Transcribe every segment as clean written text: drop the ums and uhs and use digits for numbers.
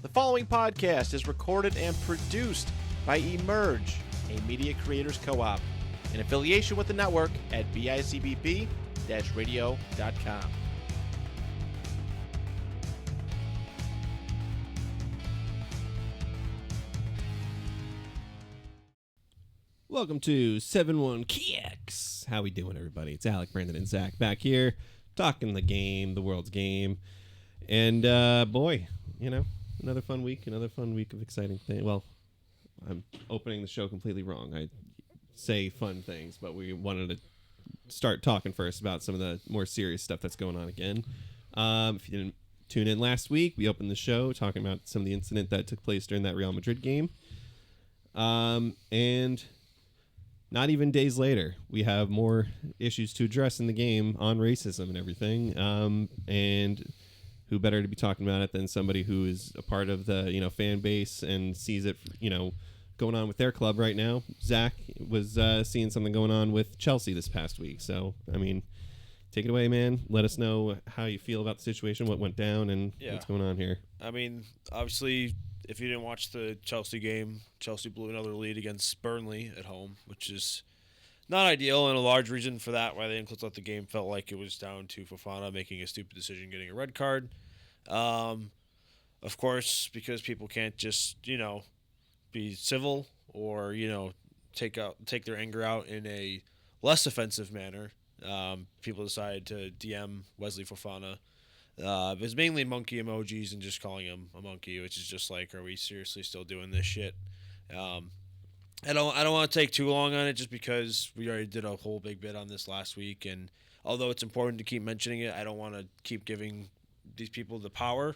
The following podcast is recorded and produced by Emerge, a media creators co-op, in affiliation with the network at bicbb-radio.com. Welcome to 71Kicks. How we doing, everybody? It's Alec, Brandon, and Zach back here talking the game, the world's game. And, boy, you know, another fun week of exciting things. Well, I'm opening the show completely wrong. I say fun things, but we wanted to start talking first about some of the more serious stuff that's going on again. If you didn't tune in last week, we opened the show talking about some of the incident that took place during that Real Madrid game. And not even days later, we have more issues to address in the game on racism and everything. And who better to be talking about it than somebody who is a part of the, fan base and sees it, going on with their club right now. Zach was seeing something going on with Chelsea this past week. So, I mean, take it away, man. Let us know how you feel about the situation, what went down, and what's going on here. I mean, obviously, if you didn't watch the Chelsea game, Chelsea blew another lead against Burnley at home, which is not ideal, and a large reason for that why they didn't let the game felt like it was down to Fofana making a stupid decision, getting a red card. Of course, because people can't just, be civil or, take their anger out in a less offensive manner. People decided to DM Wesley Fofana. It was mainly monkey emojis and just calling him a monkey, which is just like, are we seriously still doing this shit? I don't want to take too long on it just because we already did a whole big bit on this last week, and although it's important to keep mentioning it, I don't want to keep giving these people the power.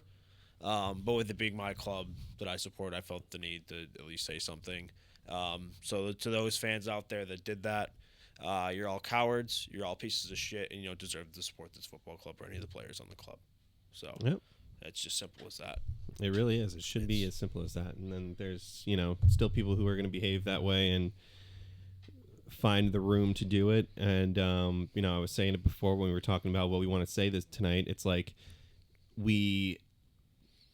But with it being my club that I support, I felt the need to at least say something. So to those fans out there that did that, you're all cowards, you're all pieces of shit, and you don't deserve to support this football club or any of the players on the club. So It's just simple as that. It really is. It should be as simple as that. And then there's, still people who are going to behave that way and find the room to do it. And, I was saying it before when we were talking about what we want to say this tonight. It's like we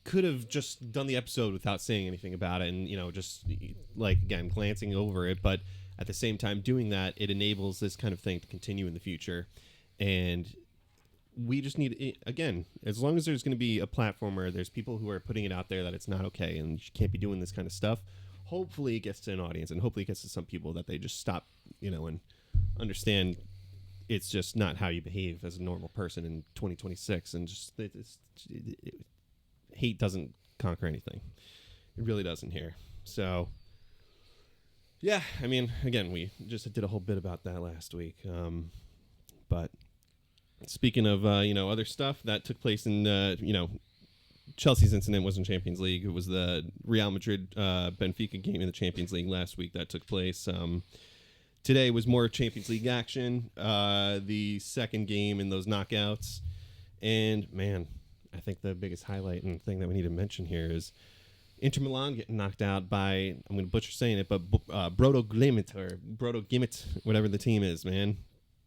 could have just done the episode without saying anything about it and, just like, again, glancing over it. But at the same time doing that, it enables this kind of thing to continue in the future. And we just need, again, as long as there's going to be a platform where there's people who are putting it out there that it's not okay and you can't be doing this kind of stuff, hopefully it gets to an audience and hopefully it gets to some people that they just stop, and understand it's just not how you behave as a normal person in 2026. And just hate doesn't conquer anything. It really doesn't here. So, yeah, I mean, again, we just did a whole bit about that last week. But speaking of, other stuff that took place in, Chelsea's incident wasn't Champions League. It was the Real Madrid Benfica game in the Champions League last week that took place. Today was more Champions League action, the second game in those knockouts. And, man, I think the biggest highlight and thing that we need to mention here is Inter Milan getting knocked out by, I'm going to butcher saying it, but Brodo Glimt, whatever the team is, man.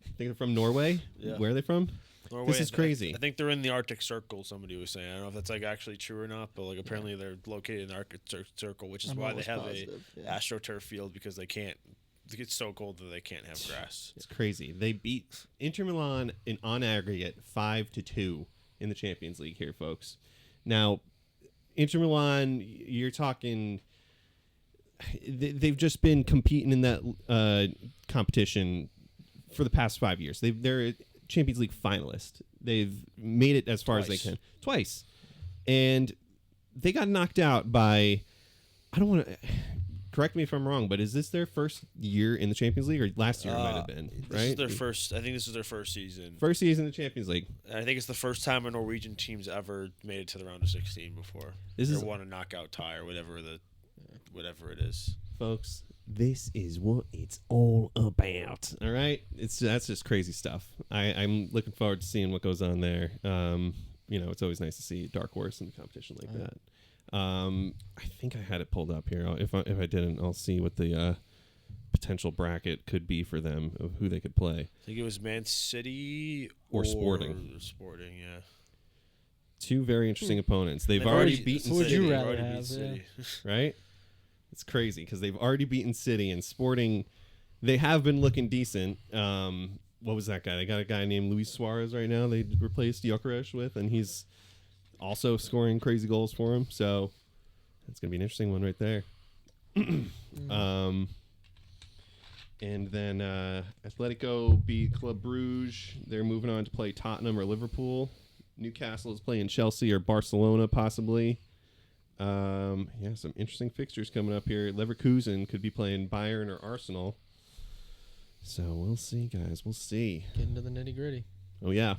I think they're from Norway. Yeah. Where are they from? Norway. This is crazy. I think they're in the Arctic Circle, somebody was saying. I don't know if that's actually true or not, but apparently they're located in the Arctic Circle, which is why they have a AstroTurf field, because they can't. It gets so cold that they can't have grass. It's crazy. They beat Inter Milan on aggregate 5-2 in the Champions League here, folks. Now, Inter Milan, you're talking. They've just been competing in that competition for the past 5 years. They're a Champions League finalist. They've made it as far as they can. Twice. And they got knocked out by, I don't want to, correct me if I'm wrong, but is this their first year in the Champions League, or last year it might have been, right? This is their first, I think this is their first season. First season in the Champions League. And I think it's the first time a Norwegian team's ever made it to the round of 16 before. Or won a knockout tie or whatever it is. Folks, this is what it's all about. All right, that's just crazy stuff. I'm looking forward to seeing what goes on there. It's always nice to see a dark horse in a competition like that. I think I had it pulled up here. If I didn't, I'll see what the potential bracket could be for them of who they could play. I think it was Man City or Sporting. Sporting, yeah. Two very interesting opponents. They've They've already already- beaten Who would City, you rather Already have? beat City. right? It's crazy because they've already beaten City and Sporting. They have been looking decent. What was that guy? They got a guy named Luis Suarez right now. They replaced Gyökeres with, and he's also scoring crazy goals for him. So that's gonna be an interesting one right there. And then Atletico beat Club Brugge. They're moving on to play Tottenham or Liverpool. Newcastle is playing Chelsea or Barcelona, possibly. Yeah, some interesting fixtures coming up here. Leverkusen could be playing Bayern or Arsenal. So we'll see, guys. We'll see. Get into the nitty gritty. Oh yeah,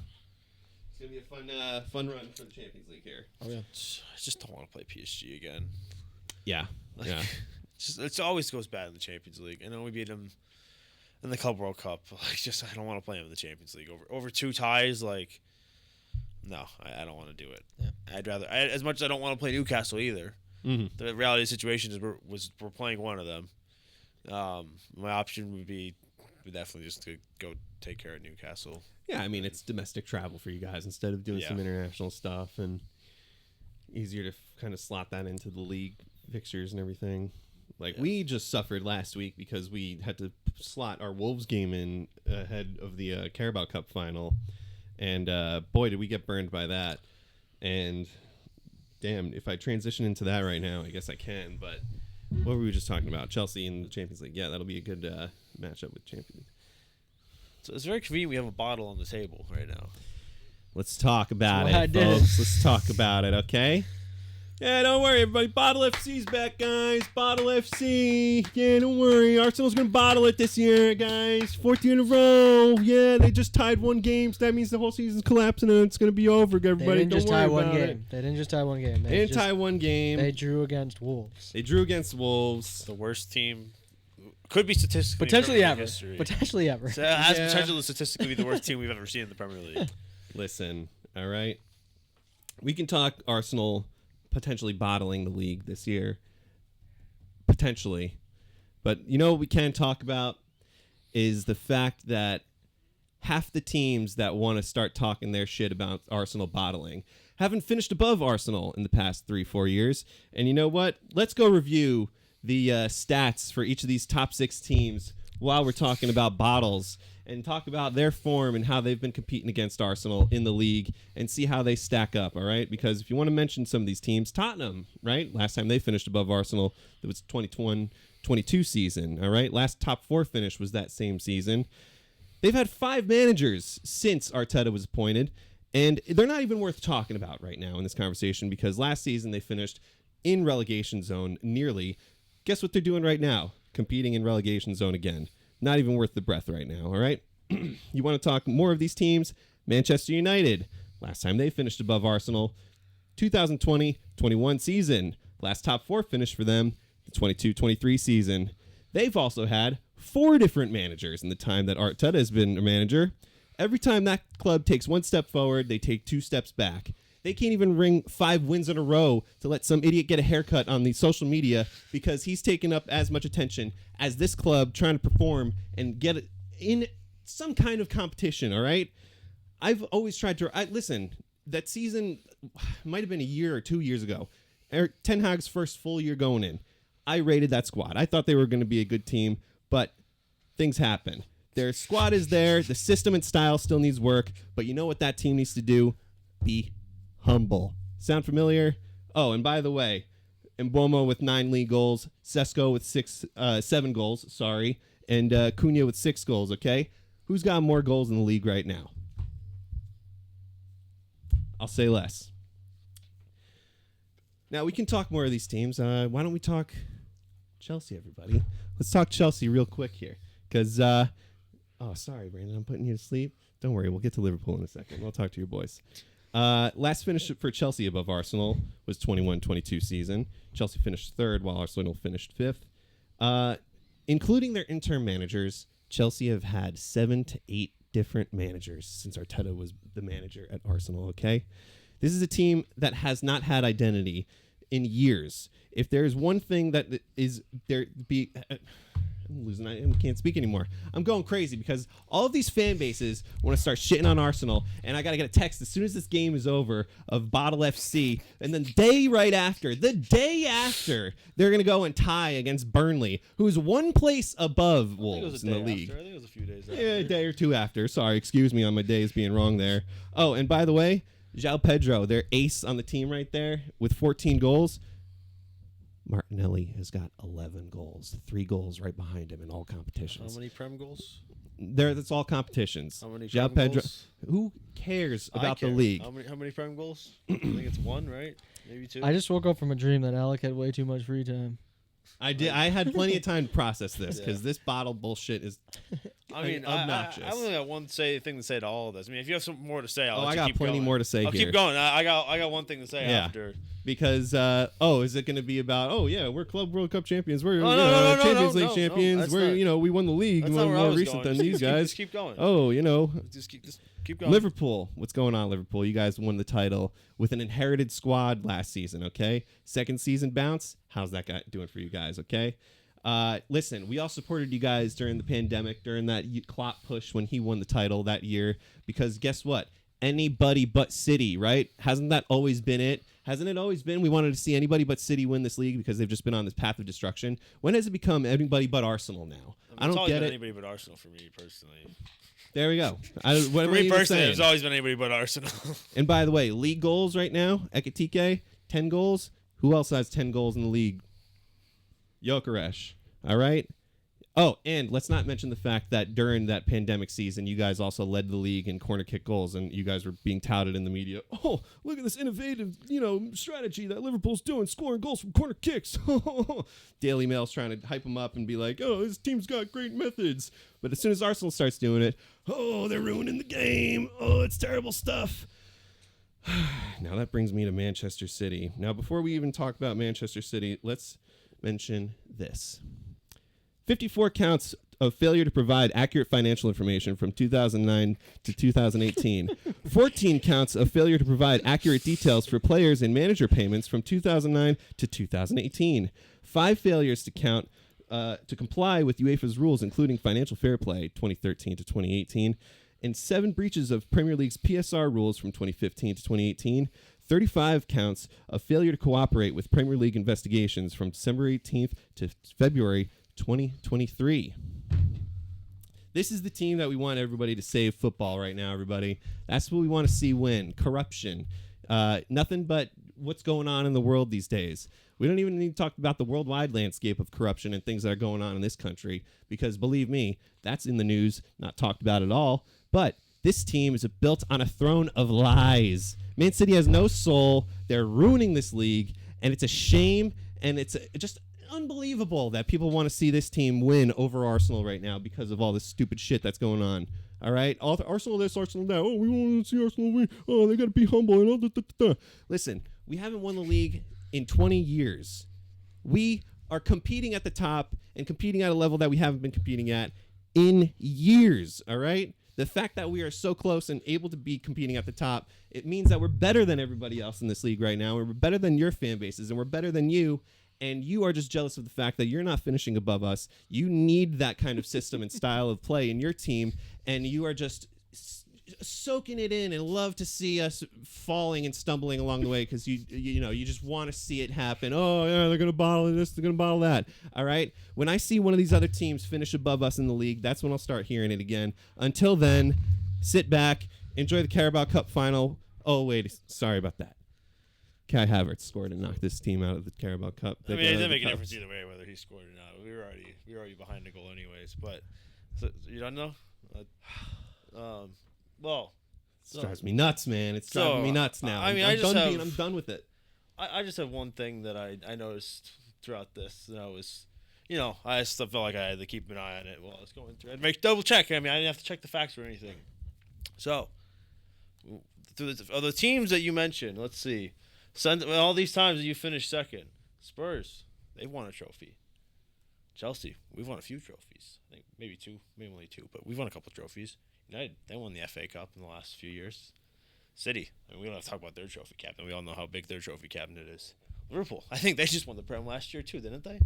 it's gonna be a fun run for the Champions League here. Oh yeah. I just don't want to play PSG again. Yeah, Like, yeah. It always goes bad in the Champions League. I know we beat them in the Club World Cup. I don't want to play them in the Champions League over two ties. Like, no, I don't want to do it. Yeah. I'd rather, as much as I don't want to play Newcastle either. Mm-hmm. The reality of the situation is we're playing one of them. My option would be definitely just to go take care of Newcastle. Yeah, I mean, it's domestic travel for you guys instead of doing some international stuff, and easier to kind of slot that into the league fixtures and everything. Like, we just suffered last week because we had to slot our Wolves game in ahead of the Carabao Cup final, and boy, did we get burned by that. And damn, if I transition into that right now, I guess I can, but what were we just talking about? Chelsea in the Champions League. Yeah, that'll be a good matchup with Champions. So it's very convenient we have a bottle on the table right now. Let's talk about That's what I it, did. folks. Let's talk about it, okay? Yeah, don't worry, everybody. Bottle FC's back, guys. Bottle FC. Yeah, don't worry. Arsenal's going to bottle it this year, guys. 4th year in a row. Yeah, they just tied one game, so that means the whole season's collapsing and it's going to be over, They everybody. didn't Don't just worry tie one about game. it. They didn't just tie one game. They didn't tie one game. They drew against Wolves. They drew against Wolves. The worst team could be statistically Potentially in Premier ever. League history. Potentially ever. So it has Yeah. potential to statistically be the worst team we've ever seen in the Premier League. Listen, all right? We can talk Arsenal potentially bottling the league this year. Potentially. But you know what we can talk about is the fact that half the teams that want to start talking their shit about Arsenal bottling haven't finished above Arsenal in the past 3-4 years. And you know what? Let's go review the stats for each of these top 6 teams while we're talking about bottles and talk about their form and how they've been competing against Arsenal in the league and see how they stack up, all right? Because if you want to mention some of these teams, Tottenham, right? Last time they finished above Arsenal, it was 2021-22 season, all right? Last top 4 finish was that same season. They've had 5 managers since Arteta was appointed, and they're not even worth talking about right now in this conversation because last season they finished in relegation zone nearly. Guess what they're doing right now? Competing in relegation zone again. Not even worth the breath right now, all right? You want to talk more of these teams? Manchester United. Last time they finished above Arsenal, 2020-21 season. Last top 4 finish for them, the 22-23 season. They've also had 4 different managers in the time that Arteta has been a manager. Every time that club takes 1 step forward, they take 2 steps back. They can't even ring 5 wins in a row to let some idiot get a haircut on the social media because he's taken up as much attention as this club trying to perform and get in some kind of competition, all right? I've always tried to... listen, that season might have been a year or 2 years ago. Ten Hag's first full year going in. I rated that squad. I thought they were going to be a good team, but things happen. Their squad is there. The system and style still needs work, but you know what that team needs to do? Be humble. Sound familiar? Oh, and by the way, Mbomo with 9 league goals, Sesko with 7 goals, sorry, and Cunha with 6 goals, okay? Who's got more goals in the league right now? I'll say less. Now, we can talk more of these teams. Why don't we talk Chelsea, everybody? Let's talk Chelsea real quick here. Because, oh, sorry, Brandon, I'm putting you to sleep. Don't worry, we'll get to Liverpool in a second. We'll talk to your boys. Last finish for Chelsea above Arsenal was 21-22 season. Chelsea finished 3rd while Arsenal finished 5th. Including their interim managers, Chelsea have had 7 to 8 different managers since Arteta was the manager at Arsenal, okay? This is a team that has not had identity in years. If there's one thing that is there be... I'm losing. I can't speak anymore. I'm going crazy because all of these fan bases want to start shitting on Arsenal, and I got to get a text as soon as this game is over of Bottle FC, and then the day after, they're going to go and tie against Burnley, who's one place above Wolves in the league. I think it was a few days after. Yeah, a day or two after. Sorry, excuse me on my days being wrong there. Oh, and by the way, João Pedro, their ace on the team right there with 14 goals. Martinelli has got 11 goals, 3 goals right behind him in all competitions. How many Prem goals? That's all competitions. How many João Prem Pedro. goals? Who cares about I care. the league? How many Prem goals? I think it's 1, right? Maybe 2. I just woke up from a dream that Alec had way too much free time. I did. I had plenty of time to process this because this bottle bullshit is. I mean, obnoxious. I only got one thing to say to all of this. I mean, if you have some more to say, I'll let I you got keep plenty going. more to say I'll here. keep going. I got one thing to say after. Because is it going to be about we're Club World Cup champions, we're no, Champions League no, champions, that's we're not- we won the league, That's we're not where I more was recent going. than these guys. Just keep going. Just keep going. Liverpool, what's going on, Liverpool? You guys won the title with an inherited squad last season, okay? Second season bounce, how's that guy doing for you guys, okay? Listen, we all supported you guys during the pandemic, during that Klopp push when he won the title that year, because guess what? Anybody but City, right? Hasn't that always been it? Hasn't it always been we wanted to see anybody but City win this league because they've just been on this path of destruction? When has it become anybody but Arsenal now? I don't get it. Anybody but Arsenal for me personally. There we go. For me personally, it's always been anybody but Arsenal. And by the way, league goals right now, Ekitike, 10 goals. Who else has 10 goals in the league? Gyökeres. All right? Oh, and let's not mention the fact that during that pandemic season, you guys also led the league in corner kick goals, and you guys were being touted in the media. Oh, look at this innovative, strategy that Liverpool's doing, scoring goals from corner kicks. Daily Mail's trying to hype them up and be like, oh, this team's got great methods. But as soon as Arsenal starts doing it, oh, they're ruining the game. Oh, it's terrible stuff. Now that brings me to Manchester City. Now, before we even talk about Manchester City, let's mention this. 54 counts of failure to provide accurate financial information from 2009 to 2018. 14 counts of failure to provide accurate details for players and manager payments from 2009 to 2018. 5 failures to comply with UEFA's rules, including financial fair play 2013 to 2018. And 7 breaches of Premier League's PSR rules from 2015 to 2018. 35 counts of failure to cooperate with Premier League investigations from December 18th to February 2023. This is the team that we want everybody to save football right now, everybody. That's what we want to see win. Corruption. Nothing but what's going on in the world these days. We don't even need to talk about the worldwide landscape of corruption and things that are going on in this country, because believe me, that's in the news, not talked about at all. But this team is built on a throne of lies. Man City has no soul. They're ruining this league, and it's a shame, and it's just unbelievable that people want to see this team win over Arsenal right now because of all this stupid shit that's going on. All right? Arsenal this, Arsenal that. Oh, we want to see Arsenal win. Oh, they got to be humble. And all. Listen, we haven't won the league in 20 years. We are competing at the top and competing at a level that we haven't been competing at in years. All right? The fact that we are so close and able to be competing at the top, it means that we're better than everybody else in this league right now. We're better than your fan bases, and we're better than you. And you are just jealous of the fact that you're not finishing above us. You need that kind of system and style of play in your team, and you are just soaking it in and love to see us falling and stumbling along the way because you just want to see it happen. Oh, yeah, they're going to bottle this, they're going to bottle that. All right? When I see one of these other teams finish above us in the league, that's when I'll start hearing it again. Until then, sit back, enjoy the Carabao Cup final. Oh, wait, sorry about that. Kai Havertz scored and knocked this team out of the Carabao Cup. I mean, it didn't make a difference either way whether he scored or not. We were already behind the goal anyways. But so you don't know. It drives me nuts, man. It's driving me nuts now. I mean, I'm done with it. I just have one thing that I noticed throughout this. And I still felt like I had to keep an eye on it while I was going through. I'd make double check. I mean, I didn't have to check the facts or anything. So, through the teams that you mentioned, let's see. All these times that you finished second. Spurs, they've won a trophy. Chelsea, we've won a few trophies. I think maybe only two, but we've won a couple trophies. United, they won the FA Cup in the last few years. City, I mean, we don't have to talk about their trophy captain. We all know how big their trophy cabinet is. Liverpool. I think they just won the Prem last year too, didn't they?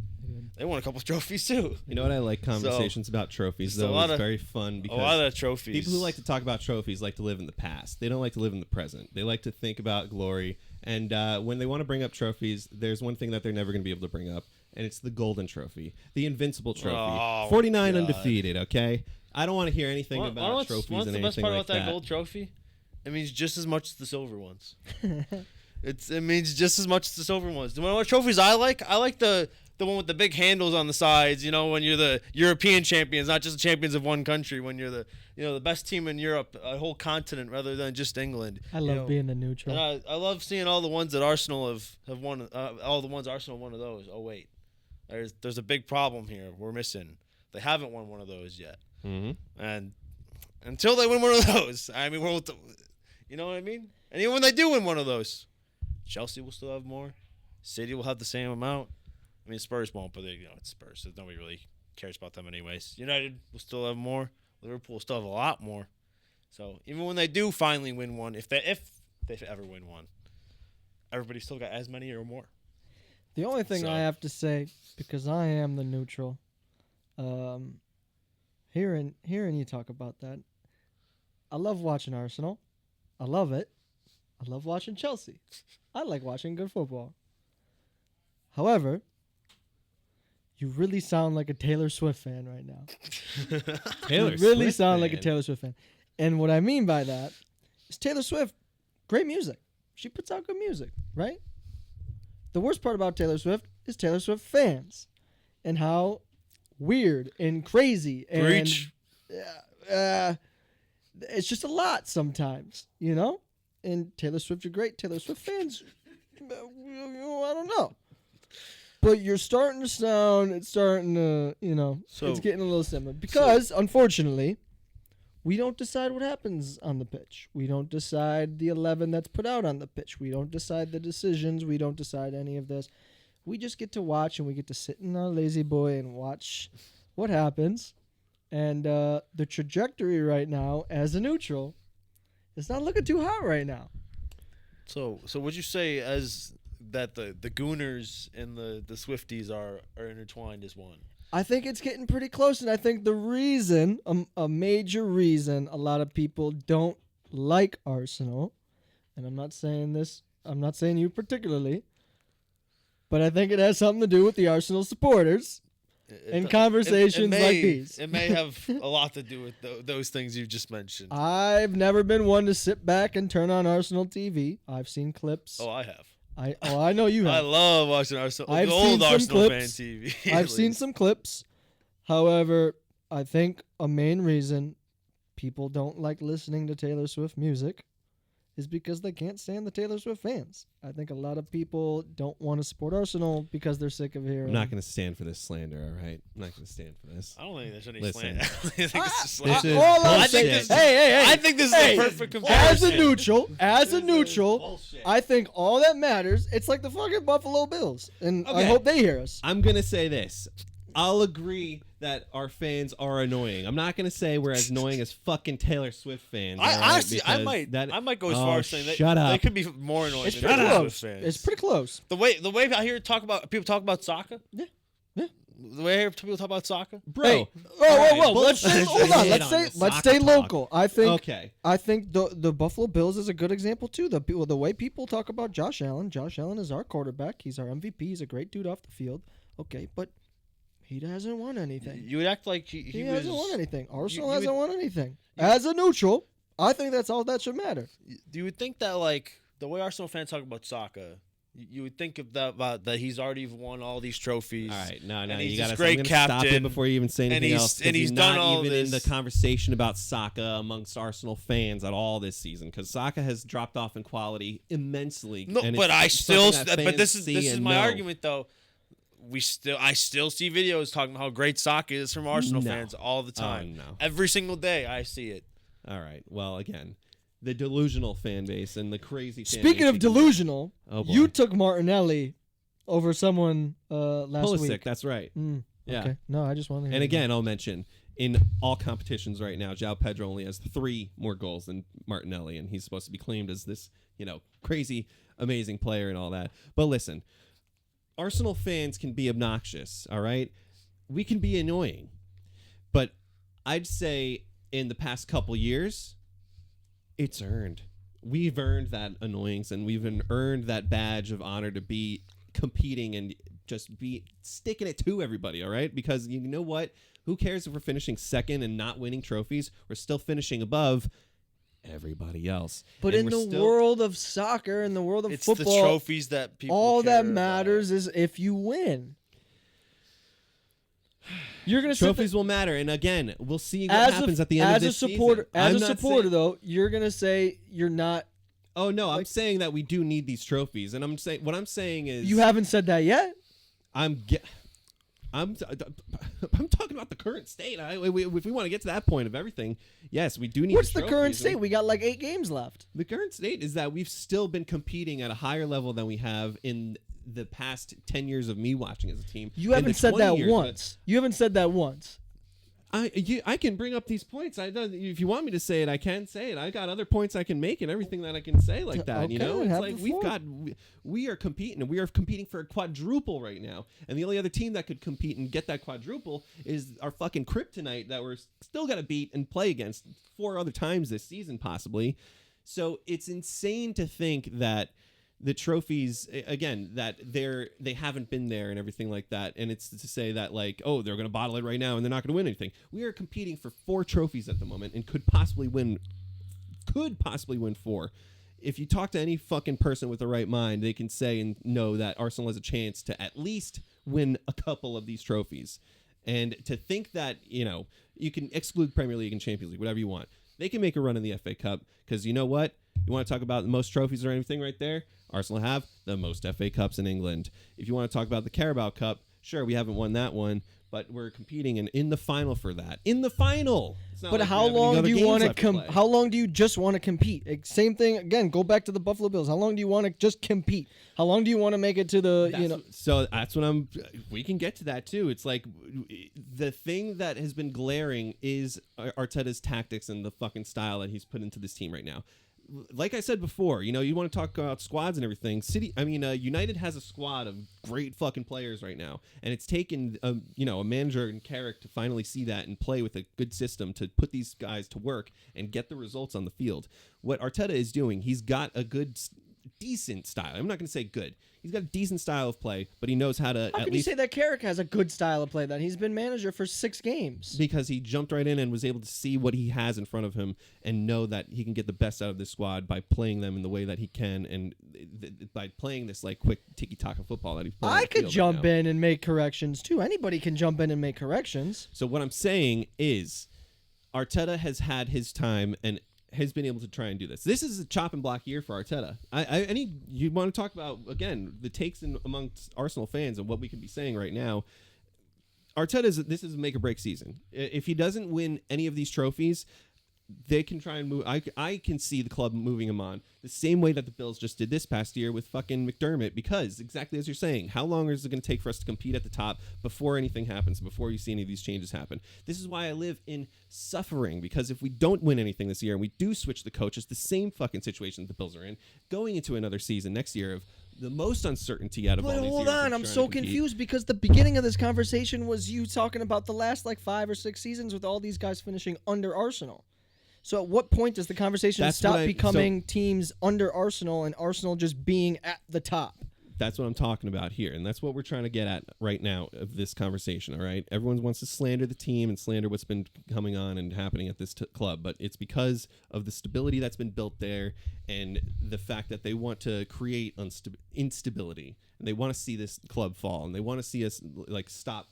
They won a couple trophies too. You know what I like conversations about trophies though. It's very fun because a lot of trophies. People who like to talk about trophies like to live in the past. They don't like to live in the present. They like to think about glory. And when they want to bring up trophies, there's one thing that they're never going to be able to bring up, and it's the Golden Trophy, the Invincible Trophy, 49 undefeated. Okay, I don't want to hear anything about trophies and anything like that. What's the best part about that gold trophy? It means just as much as the silver ones. It means just as much as the silver ones. Do you know what trophies I like? I like the one with the big handles on the sides. You know, when you're the European champions, not just the champions of one country. When you're the best team in Europe, a whole continent rather than just England. I love being the neutral. And I love seeing all the ones that Arsenal have won. All the ones Arsenal won of those. Oh wait, there's a big problem here. We're missing. They haven't won one of those yet. Mm-hmm. And until they win one of those, I mean, you know what I mean? And even when they do win one of those, Chelsea will still have more. City will have the same amount. I mean, Spurs won't, but it's Spurs, so nobody really cares about them anyways. United will still have more. Liverpool will still have a lot more. So even when they do finally win one, if they ever win one, everybody still got as many or more. The only thing I have to say, because I am the neutral, hearing you talk about that, I love watching Arsenal. I love it. I love watching Chelsea. I like watching good football. However, you really sound like a Taylor Swift fan right now. You really sound like a Taylor Swift fan. And what I mean by that is Taylor Swift, great music. She puts out good music, right? The worst part about Taylor Swift is Taylor Swift fans and how weird and crazy and it's just a lot sometimes, you know? And Taylor Swift, you're great. Taylor Swift fans, I don't know. But you're starting to sound, it's starting to, it's getting a little similar. Because, unfortunately, we don't decide what happens on the pitch. We don't decide the 11 that's put out on the pitch. We don't decide the decisions. We don't decide any of this. We just get to watch, and we get to sit in our lazy boy and watch what happens. And the trajectory right now, as a neutral, is not looking too hot right now. So would you say as that the Gooners and the Swifties are intertwined as one? I think it's getting pretty close, and I think the reason, a major reason, a lot of people don't like Arsenal, and I'm not saying you particularly, but I think it has something to do with the Arsenal supporters and conversations like these. It may have a lot to do with those things you just mentioned. I've never been one to sit back and turn on Arsenal TV. I've seen clips. Oh, I have. I know you have. I love watching Arsenal. I've old seen some Arsenal clips. Fan TV. I've seen some clips. However, I think a main reason people don't like listening to Taylor Swift music is because they can't stand the Taylor Swift fans. I think a lot of people don't want to support Arsenal because they're sick of hearing. I'm not going to stand for this slander, all right? I'm not going to stand for this. I don't think there's any Listen. slander. I think it's just This slander. is I think bullshit. Hey. I think this is the perfect comparison. As a neutral, I think all that matters, it's like the fucking Buffalo Bills. And I Okay. hope they hear us. I'm going to say this. I'll agree that our fans are annoying. I'm not going to say we're as annoying as fucking Taylor Swift fans. all right? Honestly, I Because might go as far as saying that shut up. they could be more annoying It's than pretty Taylor close. Swift fans. It's pretty close. The way I hear people talk about soccer. Yeah. The way I hear people talk about soccer. Bro. Hey, whoa. Let's bullshit. hold on. Shit Let's on stay the soccer local. talk. I think Okay. the Buffalo Bills is a good example too. The way people talk about Josh Allen. Josh Allen is our quarterback. He's our MVP. He's a great dude off the field. Okay, but he hasn't won anything. You would act like he hasn't won anything. Arsenal you hasn't would- won anything. As a neutral, I think that's all that should matter. You would think that like the way Arsenal fans talk about soccer, you would think of that he's already won all these trophies. All right, no, and you he's got this to great stop captain, it before you even say anything he's- else. 'Cause and he's you're done not all even in the this. conversation about Saka amongst Arsenal fans at all this season because Saka has dropped off in quality immensely. No, and but it's I still. something that But fans this is see and my know. argument though. I still see videos talking about how great soccer is from Arsenal No. fans all the time. Oh, no. Every single day I see it. All right. Well, again, the delusional fan base and the crazy. Fan Speaking base of delusional, Oh, boy. you took Martinelli over someone last Pulisic, week. that's right. Yeah. Okay. No, I just want to hear And that. again, I'll mention in all competitions right now, João Pedro only has 3 more goals than Martinelli, and he's supposed to be claimed as this, crazy, amazing player and all that. But listen, Arsenal fans can be obnoxious, all right? We can be annoying. But I'd say in the past couple years, it's earned. We've earned that annoyance, and we've earned that badge of honor to be competing and just be sticking it to everybody, all right? Because you know what? Who cares if we're finishing second and not winning trophies? We're still finishing above everybody else. But And in we're the world of soccer, in the world of It's football, the trophies that people all care that matters is if you win. You're gonna trophies will matter, and again, we'll see what happens at the end of this season. As a supporter, though, you're gonna say you're not. Oh no, I'm saying that we do need these trophies, and I'm saying what I'm saying is You haven't said that yet. I'm talking about the current state. If we want to get to that point of everything, yes, we do need. What's the current trophies. state? We got like 8 games left. The current state is that we've still been competing at a higher level than we have in the past 10 years of me watching as a team. You haven't said that once. You haven't said that once. I can bring up these points. If you want me to say it, I can say it. I got other points I can make and everything that I can say like that. Okay, You know, it's have like the floor. we are competing, and we are competing for a quadruple right now. And the only other team that could compete and get that quadruple is our fucking kryptonite that we're still gonna beat and play against 4 other times this season, possibly. So it's insane to think that the trophies, again, that they haven't been there and everything like that, and it's to say that like, oh, they're going to bottle it right now and they're not going to win anything. We are competing for 4 trophies at the moment and could possibly win 4. If you talk to any fucking person with the right mind, they can say and know that Arsenal has a chance to at least win a couple of these trophies. And to think that, you know, you can exclude Premier League and Champions League, whatever you want. They can make a run in the FA Cup because you know what? You want to talk about the most trophies or anything right there? Arsenal have the most FA Cups in England. If you want to talk about the Carabao Cup, sure, we haven't won that one, but we're competing in the final for that. In the final. But how long do you want to How long do you just want to compete? Same thing again. Go back to the Buffalo Bills. How long do you want to just compete? How long do you want to make it to the So that's what we can get to that too. It's like the thing that has been glaring is Arteta's tactics and the fucking style that he's put into this team right now. Like I said before, you know, you want to talk about squads and everything. United has a squad of great fucking players right now, and it's taken a manager and Carrick to finally see that and play with a good system to put these guys to work and get the results on the field. What Arteta is doing, he's got a decent style. I'm not going to say good. He's got a decent style of play, but he knows how to How can you say that Carrick has a good style of play then? He's been manager for 6 games. Because he jumped right in and was able to see what he has in front of him and know that he can get the best out of this squad by playing them in the way that he can and by playing this like quick tiki-taka football that he's playing. I could jump in and make corrections too. Anybody can jump in and make corrections. So what I'm saying is Arteta has had his time and has been able to try and do this. This is a chop and block year for Arteta. You want to talk about, again, the takes amongst Arsenal fans and what we could be saying right now. This is a make or break season. If he doesn't win any of these trophies, they can try and move. I can see the club moving him on the same way that the Bills just did this past year with fucking McDermott, because exactly as you're saying, how long is it going to take for us to compete at the top before anything happens, before you see any of these changes happen? This is why I live in suffering, because if we don't win anything this year and we do switch the coach, it's the same fucking situation that the Bills are in going into another season next year of the most uncertainty out of all these years. Hold on, I'm so confused because the beginning of this conversation was you talking about the last like 5 or 6 seasons with all these guys finishing under Arsenal. So at what point does the conversation stop becoming teams under Arsenal and Arsenal just being at the top? That's what I'm talking about here, and that's what we're trying to get at right now of this conversation, all right? Everyone wants to slander the team and slander what's been coming on and happening at this club, but it's because of the stability that's been built there and the fact that they want to create instability, and they want to see this club fall, and they want to see us like stop,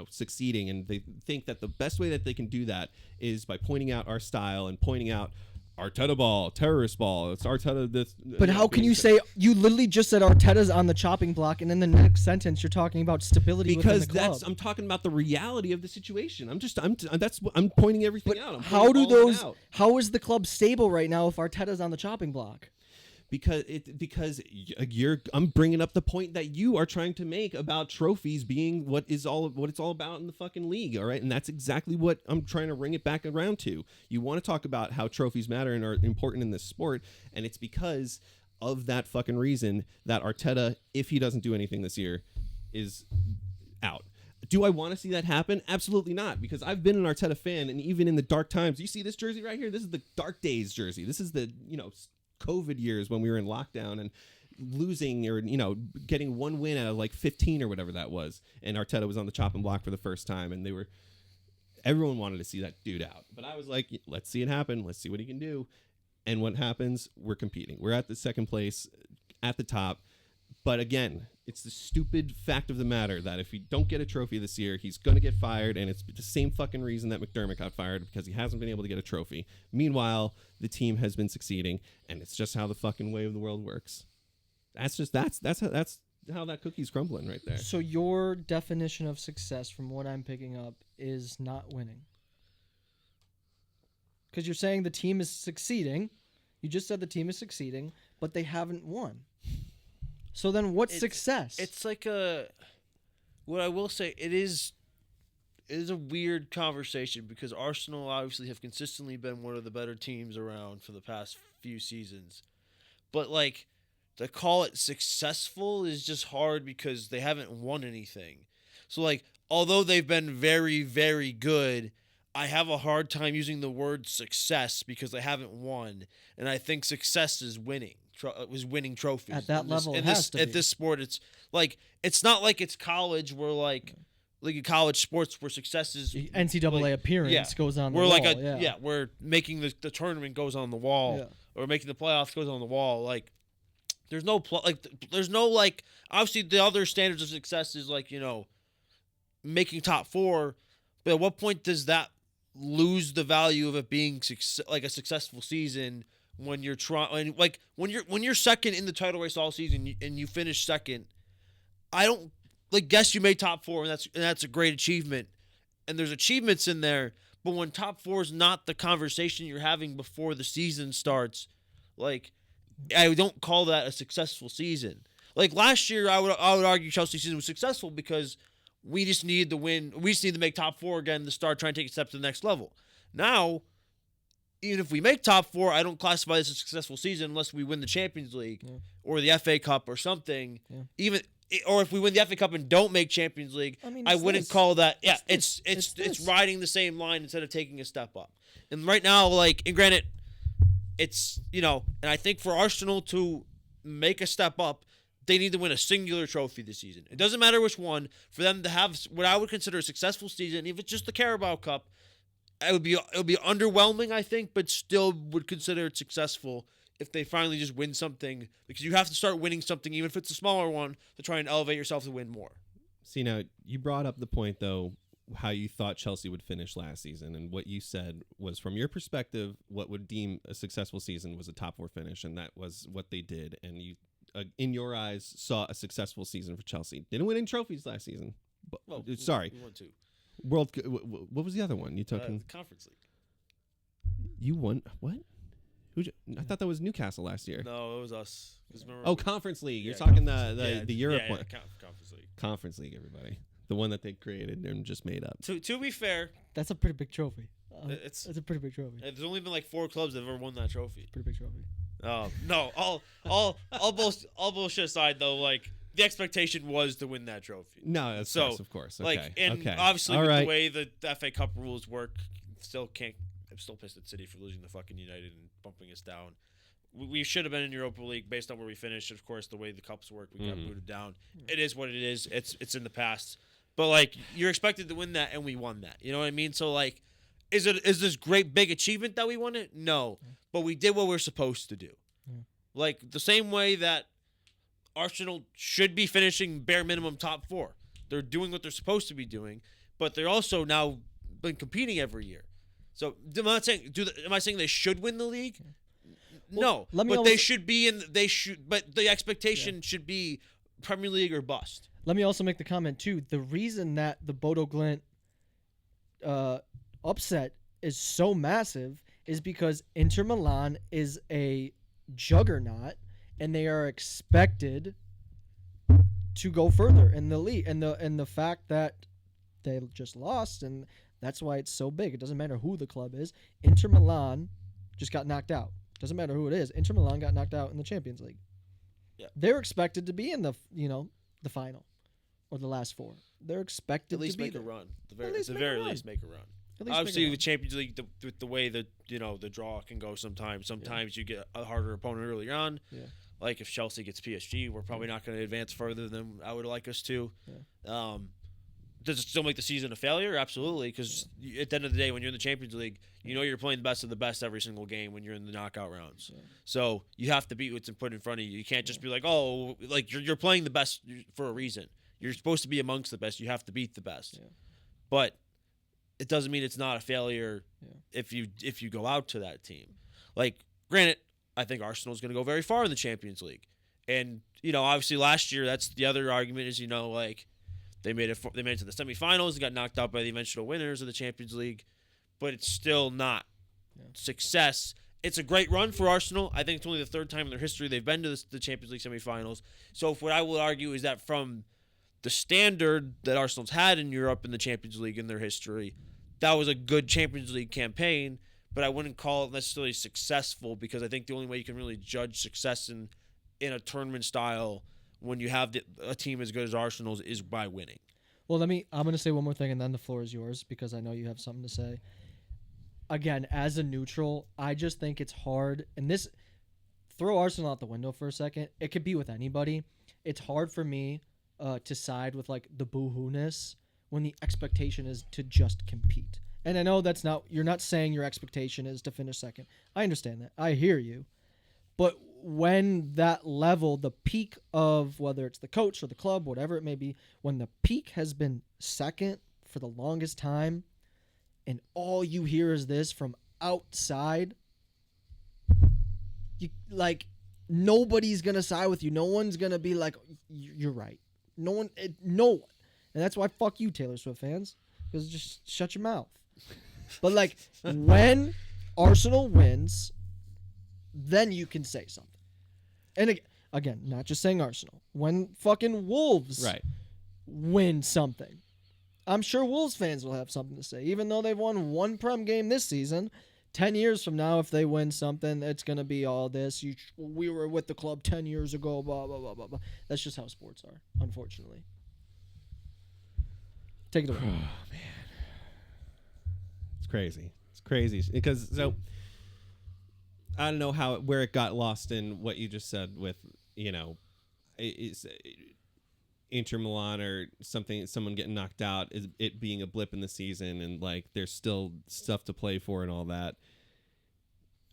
succeeding, and they think that the best way that they can do that is by pointing out our style and pointing out Arteta ball, terrorist ball. It's Arteta this. But how can you say you literally just said Arteta's on the chopping block, and in the next sentence you're talking about stability within the club? I'm talking about the reality of the situation. I'm pointing everything out. How is the club stable right now if Arteta's on the chopping block? Because I'm bringing up the point that you are trying to make about trophies being what it's all about in the fucking league, all right? And that's exactly what I'm trying to bring it back around to. You want to talk about how trophies matter and are important in this sport, and it's because of that fucking reason that Arteta, if he doesn't do anything this year, is out. Do I want to see that happen? Absolutely not, because I've been an Arteta fan, and even in the dark times, you see this jersey right here? This is the dark days jersey. This is the, COVID years when we were in lockdown and losing or, getting one win out of like 15 or whatever that was. And Arteta was on the chopping block for the first time, and everyone wanted to see that dude out. But I was like, let's see it happen. Let's see what he can do. And what happens? We're competing. We're at the second place at the top. But again, it's the stupid fact of the matter that if he don't get a trophy this year, he's going to get fired, and it's the same fucking reason that McDermott got fired, because he hasn't been able to get a trophy. Meanwhile, the team has been succeeding, and it's just how the fucking way of the world works. That's how that cookie's crumbling right there. So your definition of success, from what I'm picking up, is not winning. Because you're saying the team is succeeding. You just said the team is succeeding, but they haven't won. So then what's success? It's like what I will say, it is a weird conversation, because Arsenal obviously have consistently been one of the better teams around for the past few seasons. But like, to call it successful is just hard because they haven't won anything. So like, although they've been very, very good, I have a hard time using the word success because they haven't won. And I think success is winning. Was winning trophies at that level. At this sport, it's like, it's not like it's college where like in college sports where success is NCAA appearance goes on the wall. Where making the tournament goes on the wall, or making the playoffs goes on the wall. Like, there's no obviously the other standards of success is like, making top four, but at what point does that lose the value of it being like a successful season? When you're trying, like when you're second in the title race all season and you finish second, I don't guess you made top four, and that's a great achievement, and there's achievements in there. But when top four is not the conversation you're having before the season starts, like, I don't call that a successful season. Like last year, I would argue Chelsea's season was successful because we just needed to win. We just needed to make top four again to start trying to take a step to the next level. Now, even if we make top four, I don't classify this as a successful season unless we win the Champions League or the FA Cup or something. Yeah. Or if we win the FA Cup and don't make Champions League, I wouldn't call that. Yeah, it's riding the same line instead of taking a step up. And right now, and granted, it's and I think for Arsenal to make a step up, they need to win a singular trophy this season. It doesn't matter which one. For them to have what I would consider a successful season, if it's just the Carabao Cup, it would be underwhelming, I think, but still would consider it successful if they finally just win something, because you have to start winning something, even if it's a smaller one, to try and elevate yourself to win more. See, now, you brought up the point, though, how you thought Chelsea would finish last season, and what you said was, from your perspective, what would deem a successful season was a top four finish, and that was what they did, and you, in your eyes, saw a successful season for Chelsea. Didn't win any trophies last season. But, sorry. We won two. What was the other one you took? The Conference League. You won what? I thought that was Newcastle last year. No, it was us. Conference League. You're talking the Europe one. Conference League. Conference League, everybody. The one that they created and just made up. To be fair, that's a pretty big trophy. It's a pretty big trophy. There's only been like 4 clubs that have ever won that trophy. Pretty big trophy. No. All bullshit aside, though, like, the expectation was to win that trophy. No, of course. Okay. Obviously, the way the FA Cup rules work, I'm still pissed at City for losing the fucking United and bumping us down. We should have been in Europa League based on where we finished. Of course, the way the cups work, we got booted down. It is what it is. It's in the past. But like, you're expected to win that, and we won that. You know what I mean? So like, is this great big achievement that we won it? No, but we did what we're supposed to do. Like the same way that Arsenal should be finishing bare minimum top 4. They're doing what they're supposed to be doing, but they're also now been competing every year. So am I saying they should win the league? No, but they should be in. But the expectation should be Premier League or bust. Let me also make the comment too. The reason that the Bodo Glimt upset is so massive is because Inter Milan is a juggernaut, and they are expected to go further in the league. And the fact that they just lost, and that's why it's so big. It doesn't matter who the club is. Inter Milan just got knocked out. Doesn't matter who it is. Inter Milan got knocked out in the Champions League. Yeah. They're expected to be in the final. or the last 4. They're expected At least to be make a there. run. At The very least, make a run. At least Obviously, make a with Champions League, with the way that the draw can go sometimes. Sometimes you get a harder opponent early on. Yeah. Like if Chelsea gets PSG, we're probably not going to advance further than I would like us to. Yeah. Does it still make the season a failure? Absolutely, because at the end of the day, when you're in the Champions League, you know you're playing the best of the best every single game when you're in the knockout rounds. Yeah. So you have to beat what's put in front of you. You can't just be like, oh, like you're playing the best for a reason. You're supposed to be amongst the best. You have to beat the best. Yeah. But it doesn't mean it's not a failure Yeah. if you go out to that team. Like, granted, I think Arsenal is going to go very far in the Champions League, and obviously last year that's the other argument is like. They made it to the semifinals and got knocked out by the eventual winners of the Champions League, but it's still not success. It's a great run for Arsenal. I think it's only the 3rd time in their history they've been to the Champions League semifinals. So what I will argue is that from the standard that Arsenal's had in Europe in the Champions League in their history, that was a good Champions League campaign, but I wouldn't call it necessarily successful because I think the only way you can really judge success in a tournament style when you have a team as good as Arsenal's is by winning. Well, I'm going to say one more thing, and then the floor is yours because I know you have something to say. Again, as a neutral, I just think it's hard. And this, throw Arsenal out the window for a second. It could be with anybody. It's hard for me to side with like the boo-hoo-ness when the expectation is to just compete. And I know you're not saying your expectation is to finish second. I understand that. I hear you. But when that level, the peak of whether it's the coach or the club, whatever it may be, when the peak has been second for the longest time and all you hear is this from outside, you like nobody's going to side with you. No one's going to be like, you're right. No one. And that's why fuck you, Taylor Swift fans, because just shut your mouth. But like when Arsenal wins, then you can say something. And again, not just saying Arsenal. When fucking Wolves win something, I'm sure Wolves fans will have something to say. Even though they've won one Prem game this season, 10 years from now, if they win something, it's going to be all this. We were with the club 10 years ago, blah, blah, blah, blah, blah. That's just how sports are, unfortunately. Take it away. Oh, man. It's crazy. Because, I don't know where it got lost in what you just said with, it's Inter Milan or someone getting knocked out, is it being a blip in the season and like there's still stuff to play for and all that.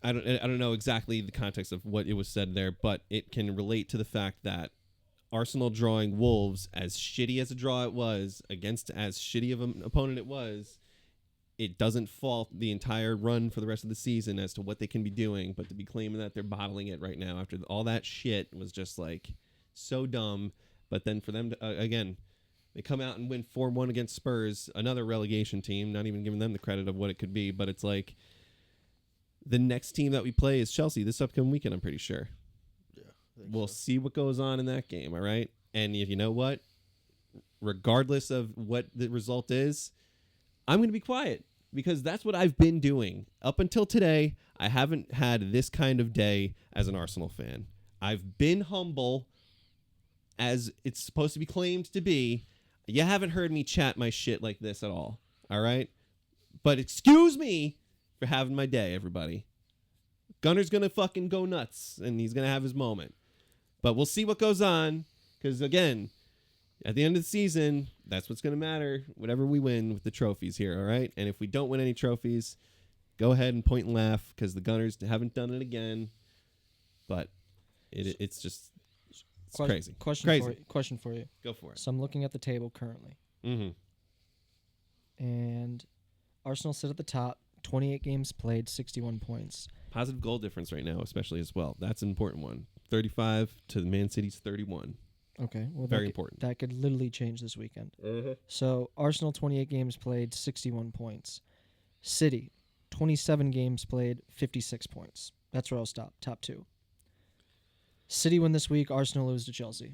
I don't know exactly the context of what it was said there, but it can relate to the fact that Arsenal drawing Wolves, as shitty as a draw it was, against as shitty of an opponent it was, it doesn't fault the entire run for the rest of the season as to what they can be doing, but to be claiming that they're bottling it right now after all that shit was just like so dumb. But then for them to, again, they come out and win 4-1 against Spurs, another relegation team, not even giving them the credit of what it could be, but it's like the next team that we play is Chelsea this upcoming weekend, I'm pretty sure. Yeah. We'll see what goes on in that game, all right? And if you know what, regardless of what the result is, I'm going to be quiet. Because that's what I've been doing. Up until today, I haven't had this kind of day as an Arsenal fan. I've been humble, as it's supposed to be claimed to be. You haven't heard me chat my shit like this at all. All right? But excuse me for having my day, everybody. Gunner's going to fucking go nuts, and he's going to have his moment. But we'll see what goes on. Because, again, at the end of the season, that's what's going to matter, whatever we win with the trophies here, all right? And if we don't win any trophies, go ahead and point and laugh because the Gunners haven't done it again. But it's just crazy. Question for you. Go for it. So I'm looking at the table currently. Mm-hmm. And Arsenal sit at the top, 28 games played, 61 points. Positive goal difference right now, especially as well. That's an important one. 35 to Man City's 31. Okay. Well, very important. That could literally change this weekend. Mm-hmm. So Arsenal, 28 games played, 61 points. City, 27 games played, 56 points. That's where I'll stop. Top 2. City win this week. Arsenal lose to Chelsea.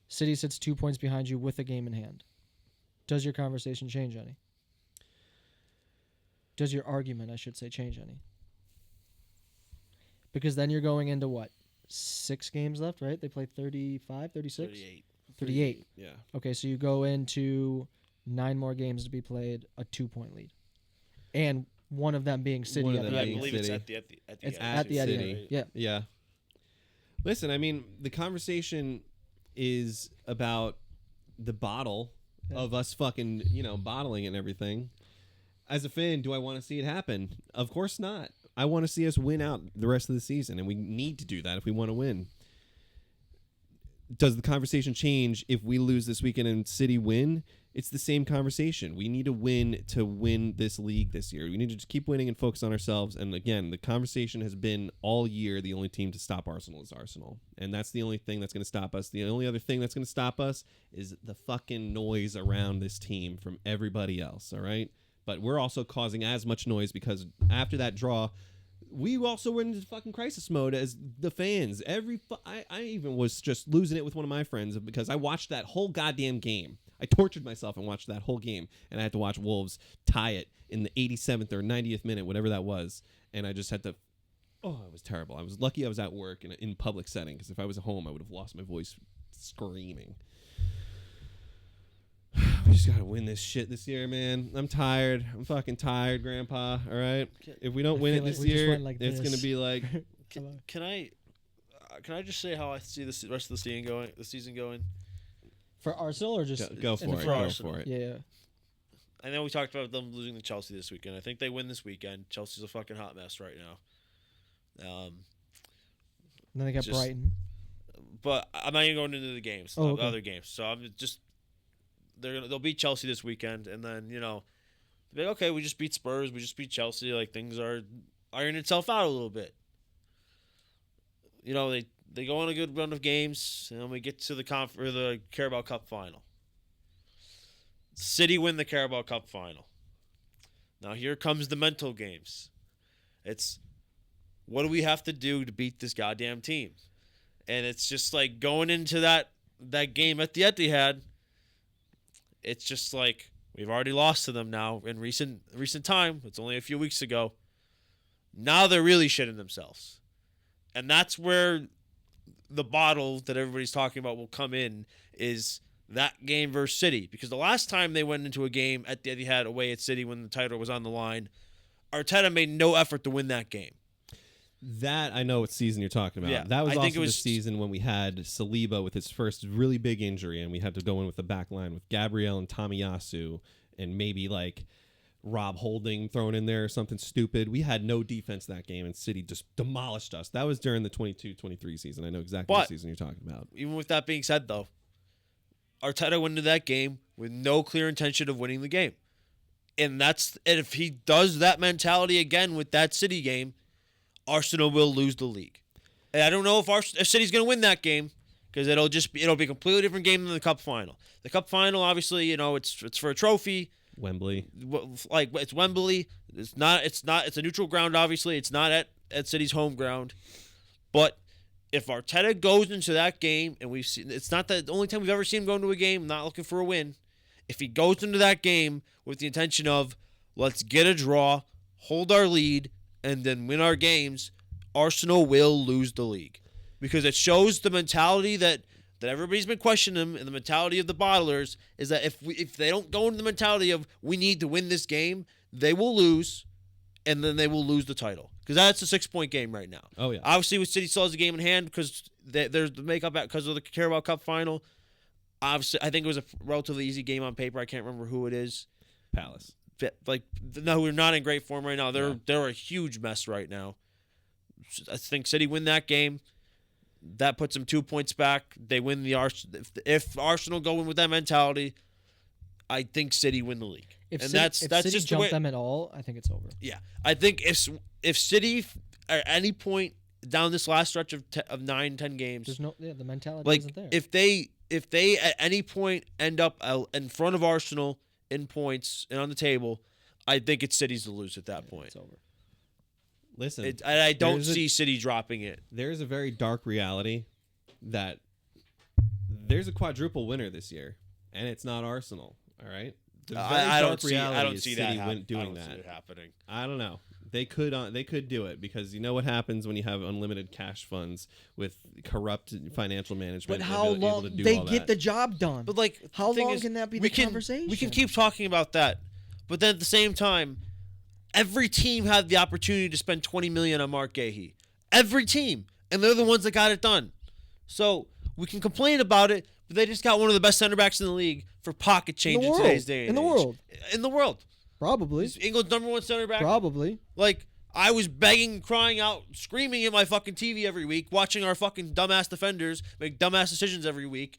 City sits 2 points behind you with a game in hand. Does your conversation change any? Does your argument, I should say, change any? Because then you're going into what? 6 games left, right? They play 35, 36? 38. Yeah. Okay, so you go into 9 more games to be played, a 2-point lead, and one of them being City. One of at them the I end. being believe City. It's end. at the City. end. Yeah. Yeah. Listen, I mean, the conversation is about the bottle of us fucking, bottling and everything. As a fan, do I want to see it happen? Of course not. I want to see us win out the rest of the season, and we need to do that if we want to win. Does the conversation change if we lose this weekend and City win? It's the same conversation. We need to win this league this year. We need to just keep winning and focus on ourselves. And again, the conversation has been all year the only team to stop Arsenal is Arsenal. And that's the only thing that's going to stop us. The only other thing that's going to stop us is the fucking noise around this team from everybody else, all right? But we're also causing as much noise because after that draw, we also went into fucking crisis mode as the fans. I even was just losing it with one of my friends because I watched that whole goddamn game. I tortured myself and watched that whole game, and I had to watch Wolves tie it in the 87th or 90th minute, whatever that was, and I just had to. Oh, it was terrible. I was lucky I was at work in public setting because if I was at home, I would have lost my voice screaming. We just gotta win this shit this year, man. I'm tired. I'm fucking tired, Grandpa. All right. If we don't win it like this we just year, went like it's this. gonna be like. Can I just say how I see the rest of the season going? For Arsenal or just Go in for the it. for Go Arsenal. for it. Yeah. I know we talked about them losing to Chelsea this weekend. I think they win this weekend. Chelsea's a fucking hot mess right now. And then they got Just- Brighton. But I'm not even going into the games, Oh, the okay. other games. So I'm just they'll beat Chelsea this weekend, and then they'll be like, okay, we just beat Spurs, we just beat Chelsea. Like things are ironing itself out a little bit. They go on a good run of games, and then we get to the Carabao Cup final. City win the Carabao Cup final. Now here comes the mental games. It's what do we have to do to beat this goddamn team? And it's just like going into that game at the Etihad. It's just like we've already lost to them now in recent time. It's only a few weeks ago. Now they're really shitting themselves. And that's where the bottle that everybody's talking about will come in is that game versus City. Because the last time they went into a game at the Etihad away at City when the title was on the line, Arteta made no effort to win that game. That I know what season you're talking about. Yeah, That was I think also it was- the season when we had Saliba with his first really big injury, and we had to go in with the back line with Gabriel and Tomiyasu, and maybe like Rob Holding thrown in there or something stupid. We had no defense that game, and City just demolished us. That was during the 22-23 season. I know exactly But- what season you're talking about. Even with that being said, though, Arteta went into that game with no clear intention of winning the game. And if he does that mentality again with that City game, Arsenal will lose the league. And I don't know if City's going to win that game because it'll be a completely different game than the Cup final. The Cup final, obviously, it's for a trophy. Wembley. Like it's Wembley. It's a neutral ground. Obviously, it's not at City's home ground. But if Arteta goes into that game, and it's not the only time we've ever seen him go into a game not looking for a win. If he goes into that game with the intention of let's get a draw, hold our lead, and then win our games, Arsenal will lose the league because it shows the mentality that everybody's been questioning them, and the mentality of the bottlers is that if they don't go into the mentality of we need to win this game, they will lose, and then they will lose the title because that's a 6-point game right now. Oh yeah. Obviously, with City still has a game in hand because there's the makeup because of the Carabao Cup final. Obviously, I think it was a relatively easy game on paper. I can't remember who it is. Palace. No, we're not in great form right now. They're a huge mess right now. I think City win that game. That puts them 2 points back. They win the Arsenal. If Arsenal go in with that mentality, I think City win the league. If And City, that's if that's City just the jump way. them at all, I think it's over. Yeah, I think if City at any point down this last stretch of 9-10 games, The mentality like isn't there. if they at any point end up in front of Arsenal in points and on the table, I think it's City's to lose at that point. It's over. Listen, I don't there's a- see City dropping it. there's a very dark reality that there's a quadruple winner this year, and it's not Arsenal. All right. The very I dark don't see. reality I don't is see City that doing I don't that. see it happening. I don't know. They could do it because you know what happens when you have unlimited cash funds with corrupt financial management. But how able long to do they all get that. the job done? But like, how the thing long is, can that be we the conversation? We can keep talking about that, but then at the same time, every team had the opportunity to spend $20 million on Mark Gahey. Every team, and they're the ones that got it done. So we can complain about it, but they just got one of the best center backs in the league for pocket change in today's day and in the age. world. In the world. Probably. He's England's number one center back. Probably. Like, I was begging, crying out, screaming at my fucking TV every week, watching our fucking dumbass defenders make dumbass decisions every week,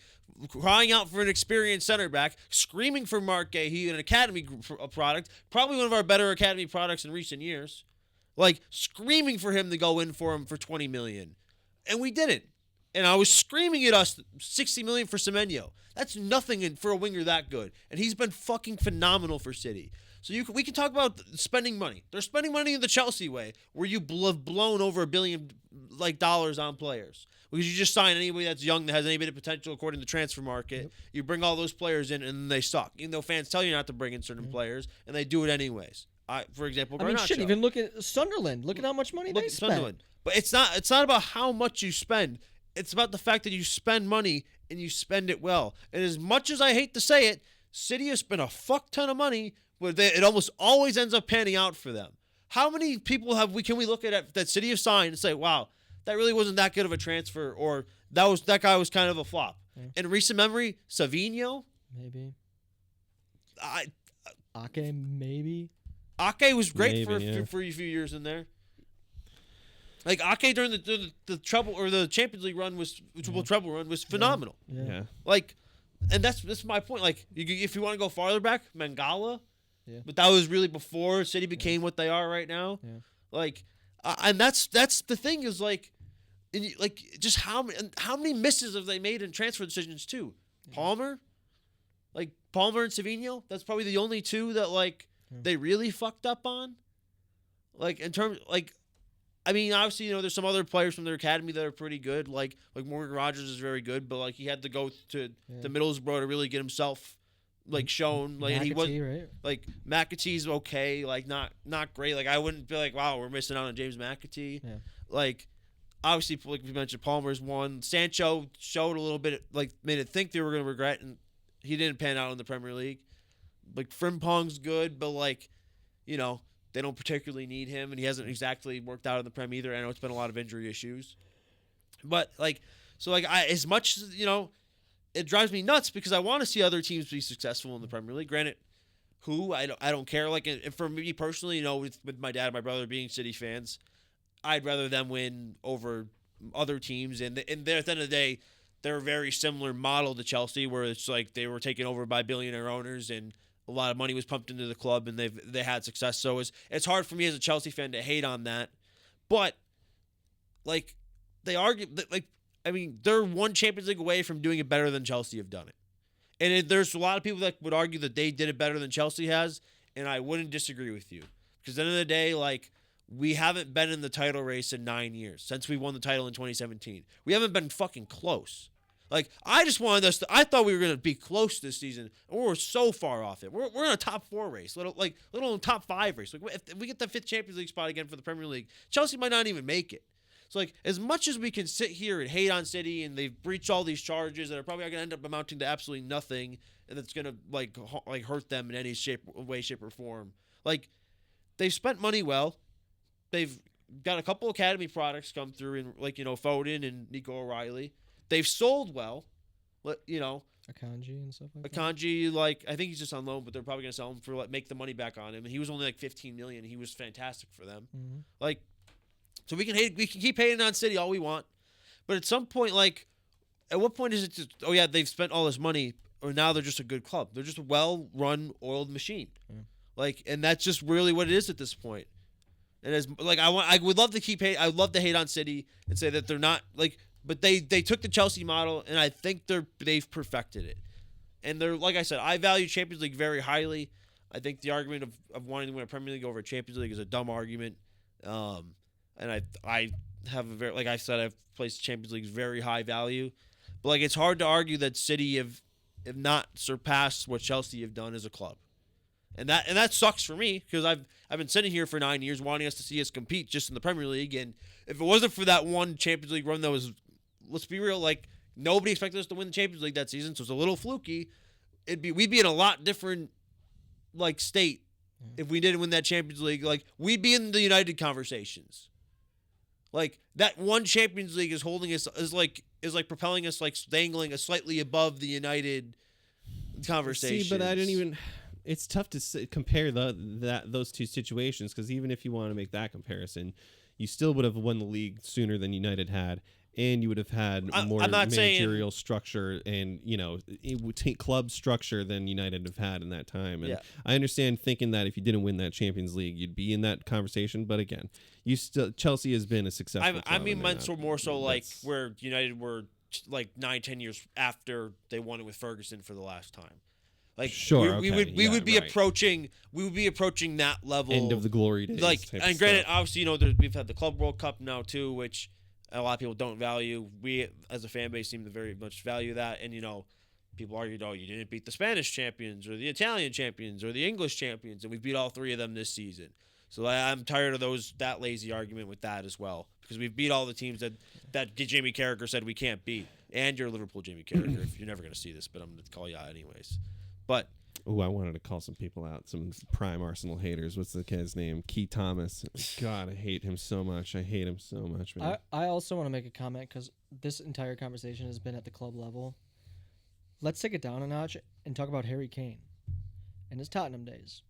crying out for an experienced center back, screaming for Mark Gahey, an academy product, probably one of our better academy products in recent years. Like, screaming for him to go in for him for $20 million. And we didn't. And I was screaming at us $60 million for Semenyo. That's nothing for a winger that good. And he's been fucking phenomenal for City. So we can talk about spending money. They're spending money in the Chelsea way, where you have blown over $1 billion dollars on players. Because you just sign anybody that's young that has any bit of potential according to the transfer market. Yep. You bring all those players in and they suck. Even though fans tell you not to bring in certain players, and they do it anyways. For example, Garnacho. Shit, even look at Sunderland. Look at how much money they spent. Sunderland. But it's not about how much you spend. It's about the fact that you spend money and you spend it well. And as much as I hate to say it, City has spent a fuck ton of money, but it almost always ends up panning out for them. How many people can we look at that City have signed and say, wow, that really wasn't that good of a transfer, or that guy was kind of a flop? Yeah. In recent memory, Savinho? Maybe. Ake, maybe. Ake was great for a few years in there. Like, Ake during the treble or the Champions League run treble run was phenomenal. Yeah. Like, and that's my point. Like, if you want to go farther back, Mangala. Yeah. But that was really before City became what they are right now. Yeah. Like, and that's the thing is like just how many misses have they made in transfer decisions too? Yeah. Palmer and Savinho. That's probably the only two that they really fucked up on. Like, in terms obviously, there's some other players from their academy that are pretty good. Like Morgan Rogers is very good, but he had to go to Middlesbrough to really get himself shown. Like, and he was right? McAtee's okay, not great. Like, I wouldn't be like, wow, we're missing out on James McAtee. Yeah. Like, obviously, like we mentioned, Palmer's one. Sancho showed a little bit, made it think they were going to regret, and he didn't pan out in the Premier League. Like, Frimpong's good, but they don't particularly need him, and he hasn't exactly worked out in the Prem either. I know it's been a lot of injury issues, but as much as it drives me nuts because I want to see other teams be successful in the Premier League. Granted, I don't care. Like, and for me personally, with my dad and my brother being City fans, I'd rather them win over other teams. And they're, at the end of the day, they're a very similar model to Chelsea, where it's like they were taken over by billionaire owners and a lot of money was pumped into the club, and they had success. So it's hard for me as a Chelsea fan to hate on that. But they argue they're one Champions League away from doing it better than Chelsea have done it. And there's a lot of people that would argue that they did it better than Chelsea has, and I wouldn't disagree with you. Because at the end of the day, we haven't been in the title race in 9 years since we won the title in 2017. We haven't been fucking close. I just wanted us to. I thought we were going to be close this season, and we're so far off it. We're in a top 4 race, little top 5 race. If we get the 5th Champions League spot again for the Premier League, Chelsea might not even make it. So, as much as we can sit here and hate on City, and they've breached all these charges that are probably going to end up amounting to absolutely nothing, and that's going to hurt them in any way, shape, or form. They've spent money well. They've got a couple academy products come through, in Foden and Nico O'Reilly. They've sold well, Akanji and stuff like that. Akanji, I think he's just on loan, but they're probably going to sell him for make the money back on him. And he was only $15 million. He was fantastic for them. Mm-hmm. So we can keep hating on City all we want, but at some point, at what point is it just, oh yeah, they've spent all this money, or now they're just a good club? They're just a well-run, oiled machine. Yeah. And that's just really what it is at this point. And I would love to keep hate. I would love to hate on City and say that they're not but they took the Chelsea model, and I think they've perfected it. And they're, like I said, I value Champions League very highly. I think the argument of wanting to win a Premier League over a Champions League is a dumb argument. And I have a very, like I said, I've placed Champions League's very high value. But it's hard to argue that City have not surpassed what Chelsea have done as a club. And that sucks for me because I've been sitting here for 9 years wanting us to see us compete just in the Premier League. And if it wasn't for that one Champions League run that was, let's be real, like nobody expected us to win the Champions League that season, so it's a little fluky. We'd be in a lot different like state if we didn't win that Champions League. Like we'd be in the United conversations. Like that one Champions League is holding us is like propelling us like dangling us slightly above the United conversation. See, but I didn't even. It's tough to compare those two situations because even if you want to make that comparison, you still would have won the league sooner than United had, and you would have had more managerial structure and it would take club structure than United have had in that time. And I understand thinking that if you didn't win that Champions League, you'd be in that conversation. But again, Chelsea has been a successful. I mean, more so like where United were like 9-10 years after they won it with Ferguson for the last time. Like sure, we would be approaching that level, end of the glory days. Like, and granted, obviously, we've had the Club World Cup now too, which a lot of people don't value. We, as a fan base, seem to very much value that. And people argued, "Oh, you didn't beat the Spanish champions, or the Italian champions, or the English champions," and we beat all three of them this season. So I'm tired of that lazy argument with that as well, because we've beat all the teams that Jamie Carragher said we can't beat. And you're Liverpool, Jamie Carragher. If you're never going to see this, but I'm going to call you out anyways. But I wanted to call some people out, some prime Arsenal haters. What's the kid's name? Key Thomas. God, I hate him so much. Man. I also want to make a comment because this entire conversation has been at the club level. Let's take it down a notch and talk about Harry Kane and his Tottenham days.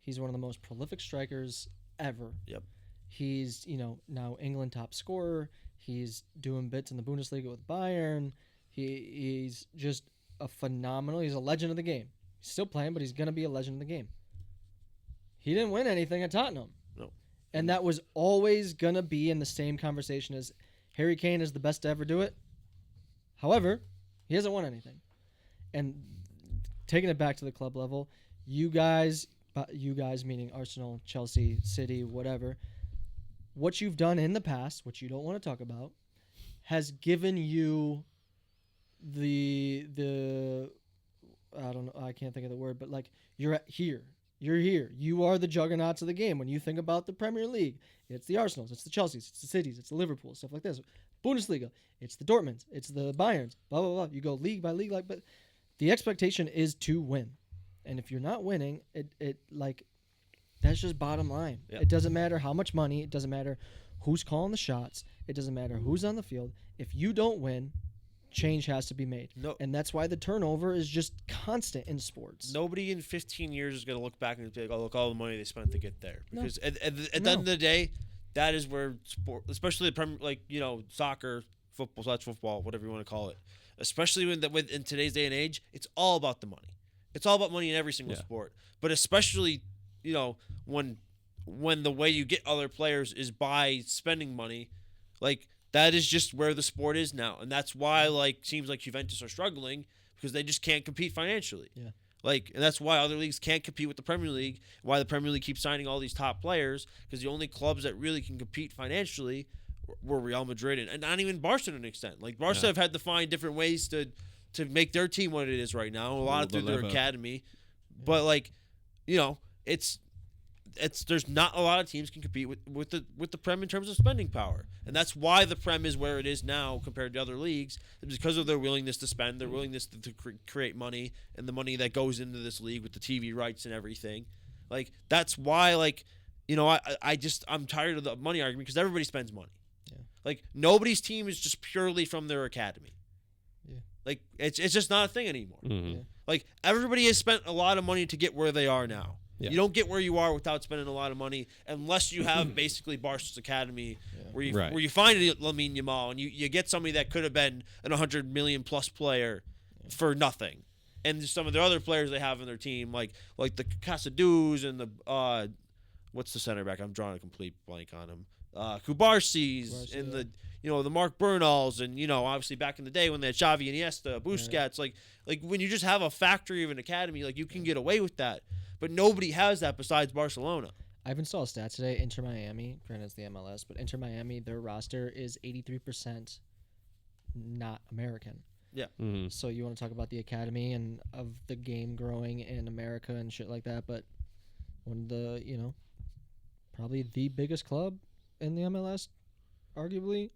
He's one of the most prolific strikers ever. Yep. He's, now England top scorer. He's doing bits in the Bundesliga with Bayern. He's just he's a legend of the game. He's still playing, but he's going to be a legend of the game. He didn't win anything at Tottenham. No. And that was always going to be in the same conversation as Harry Kane is the best to ever do it. However, he hasn't won anything. And taking it back to the club level, you guys meaning Arsenal, Chelsea, City, whatever, what you've done in the past, which you don't want to talk about, has given you the I don't know, I can't think of the word, but like you're here. You are the juggernauts of the game. When you think about the Premier League, it's the Arsenals, it's the Chelseas, it's the Cities, it's the Liverpool, stuff like this. Bundesliga, it's the Dortmunds, it's the Bayerns, blah blah blah. You go league by league, but the expectation is to win. And if you're not winning, it like that's just bottom line. Yep. It doesn't matter how much money, it doesn't matter who's calling the shots, it doesn't matter who's on the field. If you don't win, change has to be made. No. And that's why the turnover is just constant in sports. Nobody in 15 years is going to look back and be like, "Oh, look all the money they spent to get there." Because at the end of the day, that is where sport, especially the Premier, soccer, football, so that's football, whatever you want to call it. Especially in today's day and age, it's all about the money. It's all about money in every single sport. But especially, when the way you get other players is by spending money, like that is just where the sport is now. And that's why teams like Juventus are struggling, because they just can't compete financially. Yeah. And that's why other leagues can't compete with the Premier League, why the Premier League keeps signing all these top players, because the only clubs that really can compete financially were Real Madrid and not even Barca to an extent. Like Barca have had to find different ways to make their team what it is right now. A lot of through their academy. But it's there's not a lot of teams can compete with the Prem in terms of spending power, and that's why the Prem is where it is now compared to other leagues, because of their willingness to spend, their willingness to create money, and the money that goes into this league with the TV rights and everything. That's why I'm tired of the money argument, because everybody spends money. Yeah. Nobody's team is just purely from their academy. Yeah. It's just not a thing anymore. Mm-hmm. Yeah. Everybody has spent a lot of money to get where they are now. Yeah. You don't get where you are without spending a lot of money, unless you have basically Barca's academy, where you find Lamine Yamal and you get somebody that could have been an 100 million plus player for nothing, and some of the other players they have in their team, like the Casadus and the what's the center back? I'm drawing a complete blank on him. Kubarsis and the Mark Bernals, and obviously back in the day when they had Xavi and Iniesta, Busquets, like when you just have a factory of an academy, you can get away with that. But nobody has that besides Barcelona. I even saw a stat today. Inter Miami, granted it's the MLS, but Inter Miami, their roster is 83% not American. Yeah. Mm-hmm. So you want to talk about the academy and of the game growing in America and shit like that, but one of the, probably the biggest club in the MLS, arguably.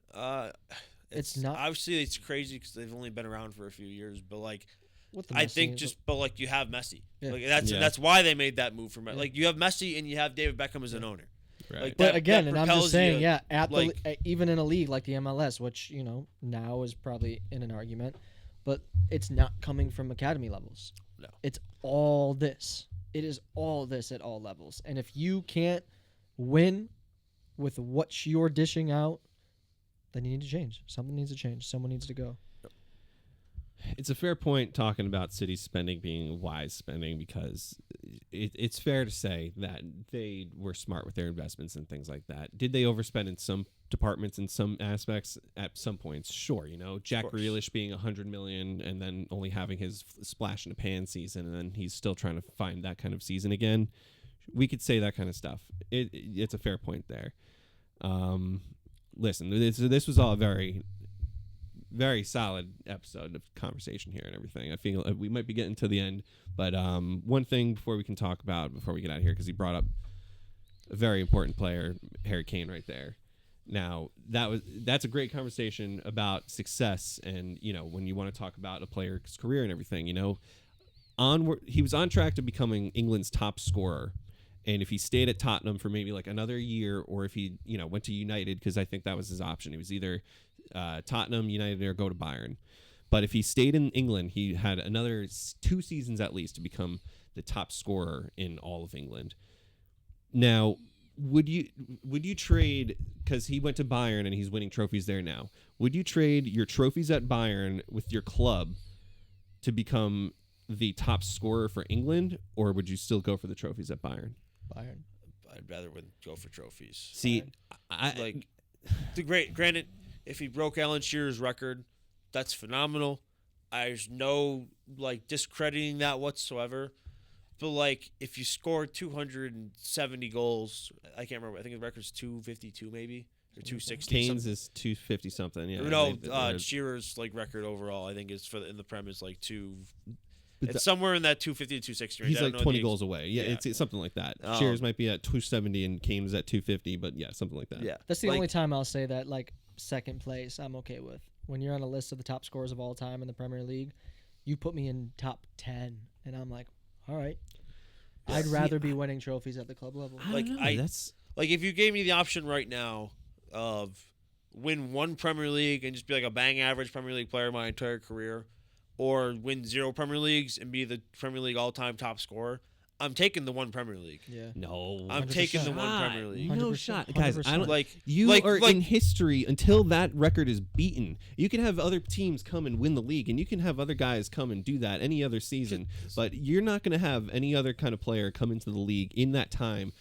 It's not obviously it's crazy because they've only been around for a few years, but like with the I Messi, think but like you have Messi, Yeah. like that's why they made that move for Messi. Yeah. Like you have Messi and you have David Beckham as an owner. Right. Like, But that again, and I'm propels just saying, you, even in a league like the MLS, which now is probably in an argument, but it's not coming from academy levels. No. It's all this. It is all this at all levels. And if you can't win with what you're dishing out, then you need to change. Something needs to change. Someone needs to go. It's a fair point talking about city spending being wise spending because it's fair to say that they were smart with their investments and things like that. Did they overspend in some departments in some aspects at some points? Sure, Jack Grealish being $100 million and then only having his splash in the pan season, and then he's still trying to find that kind of season again. We could say that kind of stuff. It's a fair point there. Listen, this was all a very, very solid episode of conversation here and everything. I feel we might be getting to the end, but one thing before we get out of here, because he brought up a very important player, Harry Kane, right there. Now that's a great conversation about success, and when you want to talk about a player's career and everything, he was on track to becoming England's top scorer. And if he stayed at Tottenham for maybe like another year, or if he, went to United, because I think that was his option. He was either Tottenham, United, or go to Bayern. But if he stayed in England, he had another 2 seasons at least to become the top scorer in all of England. Now, would you trade, because he went to Bayern and he's winning trophies there now, would you trade your trophies at Bayern with your club to become the top scorer for England, or would you still go for the trophies at Bayern? Bayern. I'd rather go for trophies. See, Granted, if he broke Alan Shearer's record, that's phenomenal. There's no discrediting that whatsoever. But if you score 270 goals, I can't remember. I think the record's 252 maybe or 260. Kane's is 250 something. Yeah. No, Shearer's record overall, I think, is in the Prem is it's somewhere in that 250 to 260 range. He's like 20 goals away. Yeah, it's something like that. Shearer's might be at 270 and Kane's at 250, but yeah, something like that. Yeah, that's the only time I'll say that second place I'm okay with. When you're on a list of the top scorers of all time in the Premier League, you put me in top 10, and I'm like, all right. I'd rather be winning trophies at the club level. If you gave me the option right now of win one Premier League and just be like a bang average Premier League player my entire career, or win 0 Premier Leagues and be the Premier League all-time top scorer, I'm taking the one Premier League. Yeah. No. I'm taking the one Premier League. No 100%, shot. Guys, I don't 100%. you are in history until that record is beaten. You can have other teams come and win the league, and you can have other guys come and do that any other season, but you're not going to have any other kind of player come into the league in that time,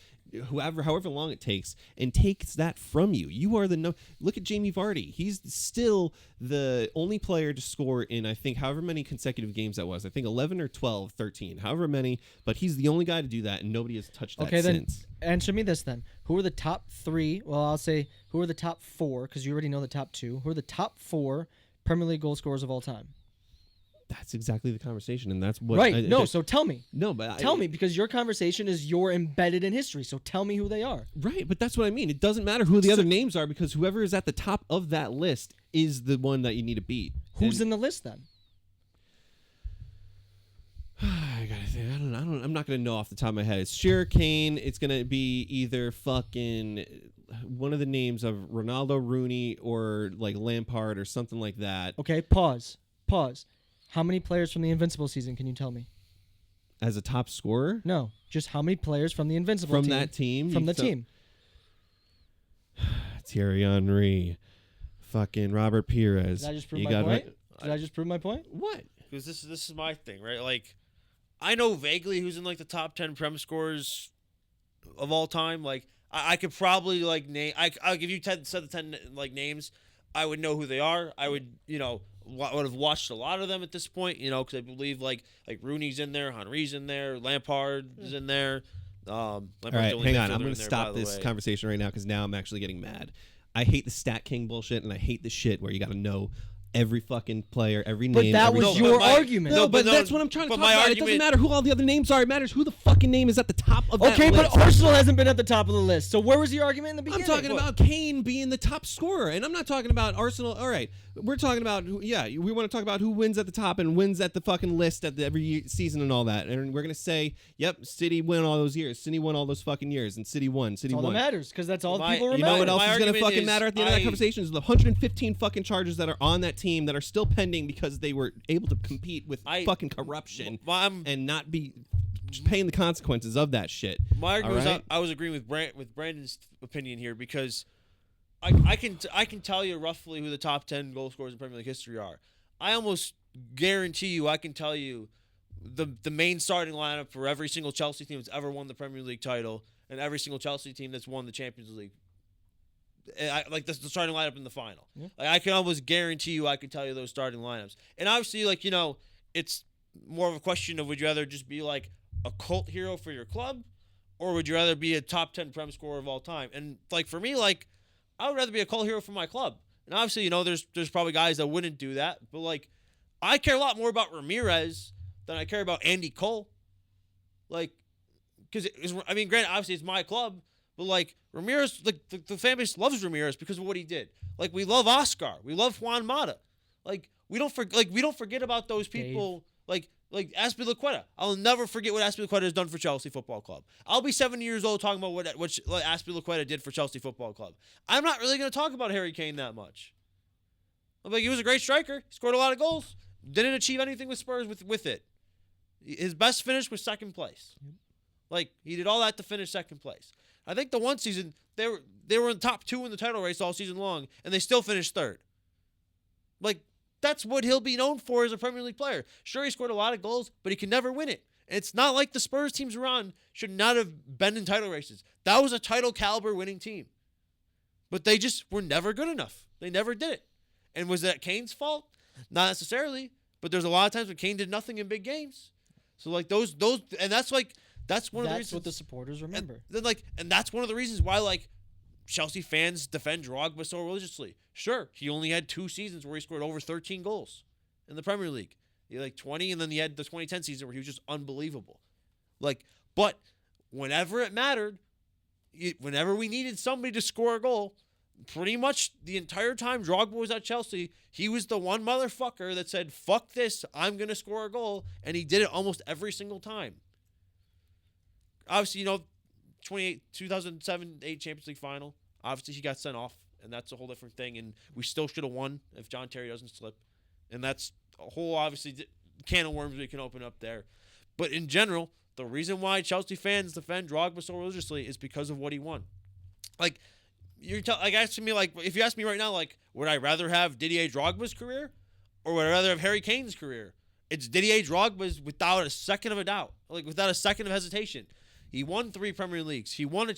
however long it takes, and takes that from you. You are look at Jamie Vardy. He's still the only player to score in, I think, however many consecutive games that was. I think 11 or 12, 13, however many, but he's the only guy to do that, and nobody has touched that since. Then answer me this then. Who are the top 3? Well, I'll say who are the top 4, because you already know the top 2. Who are the top 4 Premier League goal scorers of all time? That's exactly the conversation, and that's what. Right. So tell me. No, but tell me, because your conversation is you're embedded in history. So tell me who they are. Right, but that's what I mean. It doesn't matter who the other names are, because whoever is at the top of that list is the one that you need to beat. Who's in the list then? I gotta think. I'm not gonna know off the top of my head. It's Shearer, Kane. It's gonna be either fucking one of the names of Ronaldo, Rooney, or Lampard or something like that. Okay. Pause. How many players from the Invincible season can you tell me? As a top scorer? No, just how many players from the Invincible from team? That team? From the team. Thierry Henry, fucking Robert Pires. Did I just prove my point? Did I just prove my point? What? Because this is my thing, right? I know vaguely who's in the top 10 Prem scorers of all time. I could probably name. I'll give you 10 names. I would know who they are. I would would have watched a lot of them at this point, because I believe like Rooney's in there, Henry's in there, Lampard is in there. All right, hang on. I'm going to stop this conversation right now because now I'm actually getting mad. I hate the Stat King bullshit, and I hate the shit where you got to know every fucking player, every name. But that was your argument. No, but that's what I'm trying to talk about. It doesn't matter who all the other names are. It matters who the fuck fucking name is at the top of that Okay, list. but Arsenal hasn't been at the top of the list. So where was the argument in the I'm beginning? talking about Kane being the top scorer, and I'm not talking about Arsenal. All right, we're talking about we want to talk about who wins at the top and wins at the fucking list at every season and all that, and we're gonna say, yep, City won all those years, City won all those fucking years, and City won, That's all that matters, because that's all people remember. You know what else My is gonna argument fucking is matter at the end of that conversation is the 115 fucking charges that are on that team that are still pending because they were able to compete with fucking corruption and not be paying the consequences of that shit. My argument was I was agreeing with Brandon's opinion here because I can tell you roughly who the top 10 goal scorers in Premier League history are. I almost guarantee you I can tell you the main starting lineup for every single Chelsea team that's ever won the Premier League title and every single Chelsea team that's won the Champions League. Like the starting lineup in the final. Yeah. Like I can almost guarantee you I can tell you those starting lineups. And obviously, like, you know, it's more of a question of would you rather just be like a cult hero for your club, or would you rather be a top 10 Prem scorer of all time? And like for me, like I would rather be a cult hero for my club. And obviously, you know, there's probably guys that wouldn't do that, but like I care a lot more about Ramirez than I care about Andy Cole. Like, because I mean, granted, obviously it's my club, but like Ramirez, like the fan base loves Ramirez because of what he did. Like we love Oscar, we love Juan Mata. Like we don't forget about those people. Dave. Like Azpilicueta. I'll never forget what Azpilicueta has done for Chelsea Football Club. I'll be 70 years old talking about what Azpilicueta did for Chelsea Football Club. I'm not really going to talk about Harry Kane that much. I'm like, he was a great striker. He scored a lot of goals. Didn't achieve anything with Spurs with it. His best finish was second place. Like he did all that to finish second place. I think the one season they were in the top 2 in the title race all season long, and they still finished third. Like. That's what he'll be known for as a Premier League player. Sure, he scored a lot of goals, but he can never win it. And it's not like the Spurs teams we're on should not have been in title races. That was a title caliber winning team. But they just were never good enough. They never did it. And was that Kane's fault? Not necessarily. But there's a lot of times when Kane did nothing in big games. So like those and that's one of the reasons. That's what the supporters remember. And that's one of the reasons why like Chelsea fans defend Drogba so religiously. Sure, he only had 2 seasons where he scored over 13 goals in the Premier League. He had like 20, and then he had the 2010 season where he was just unbelievable. Like, but whenever it mattered, whenever we needed somebody to score a goal, pretty much the entire time Drogba was at Chelsea, he was the one motherfucker that said, fuck this, I'm going to score a goal, and he did it almost every single time. Obviously, you know, 2007-8 Champions League final, obviously he got sent off. And that's a whole different thing. And we still should have won if John Terry doesn't slip. And that's a whole, obviously, can of worms we can open up there. But in general, the reason why Chelsea fans defend Drogba so religiously is because of what he won. Like, asking me, like, if you ask me right now, like, would I rather have Didier Drogba's career or would I rather have Harry Kane's career? It's Didier Drogba's without a second of a doubt. Like, without a second of hesitation. He won 3 Premier Leagues. He won might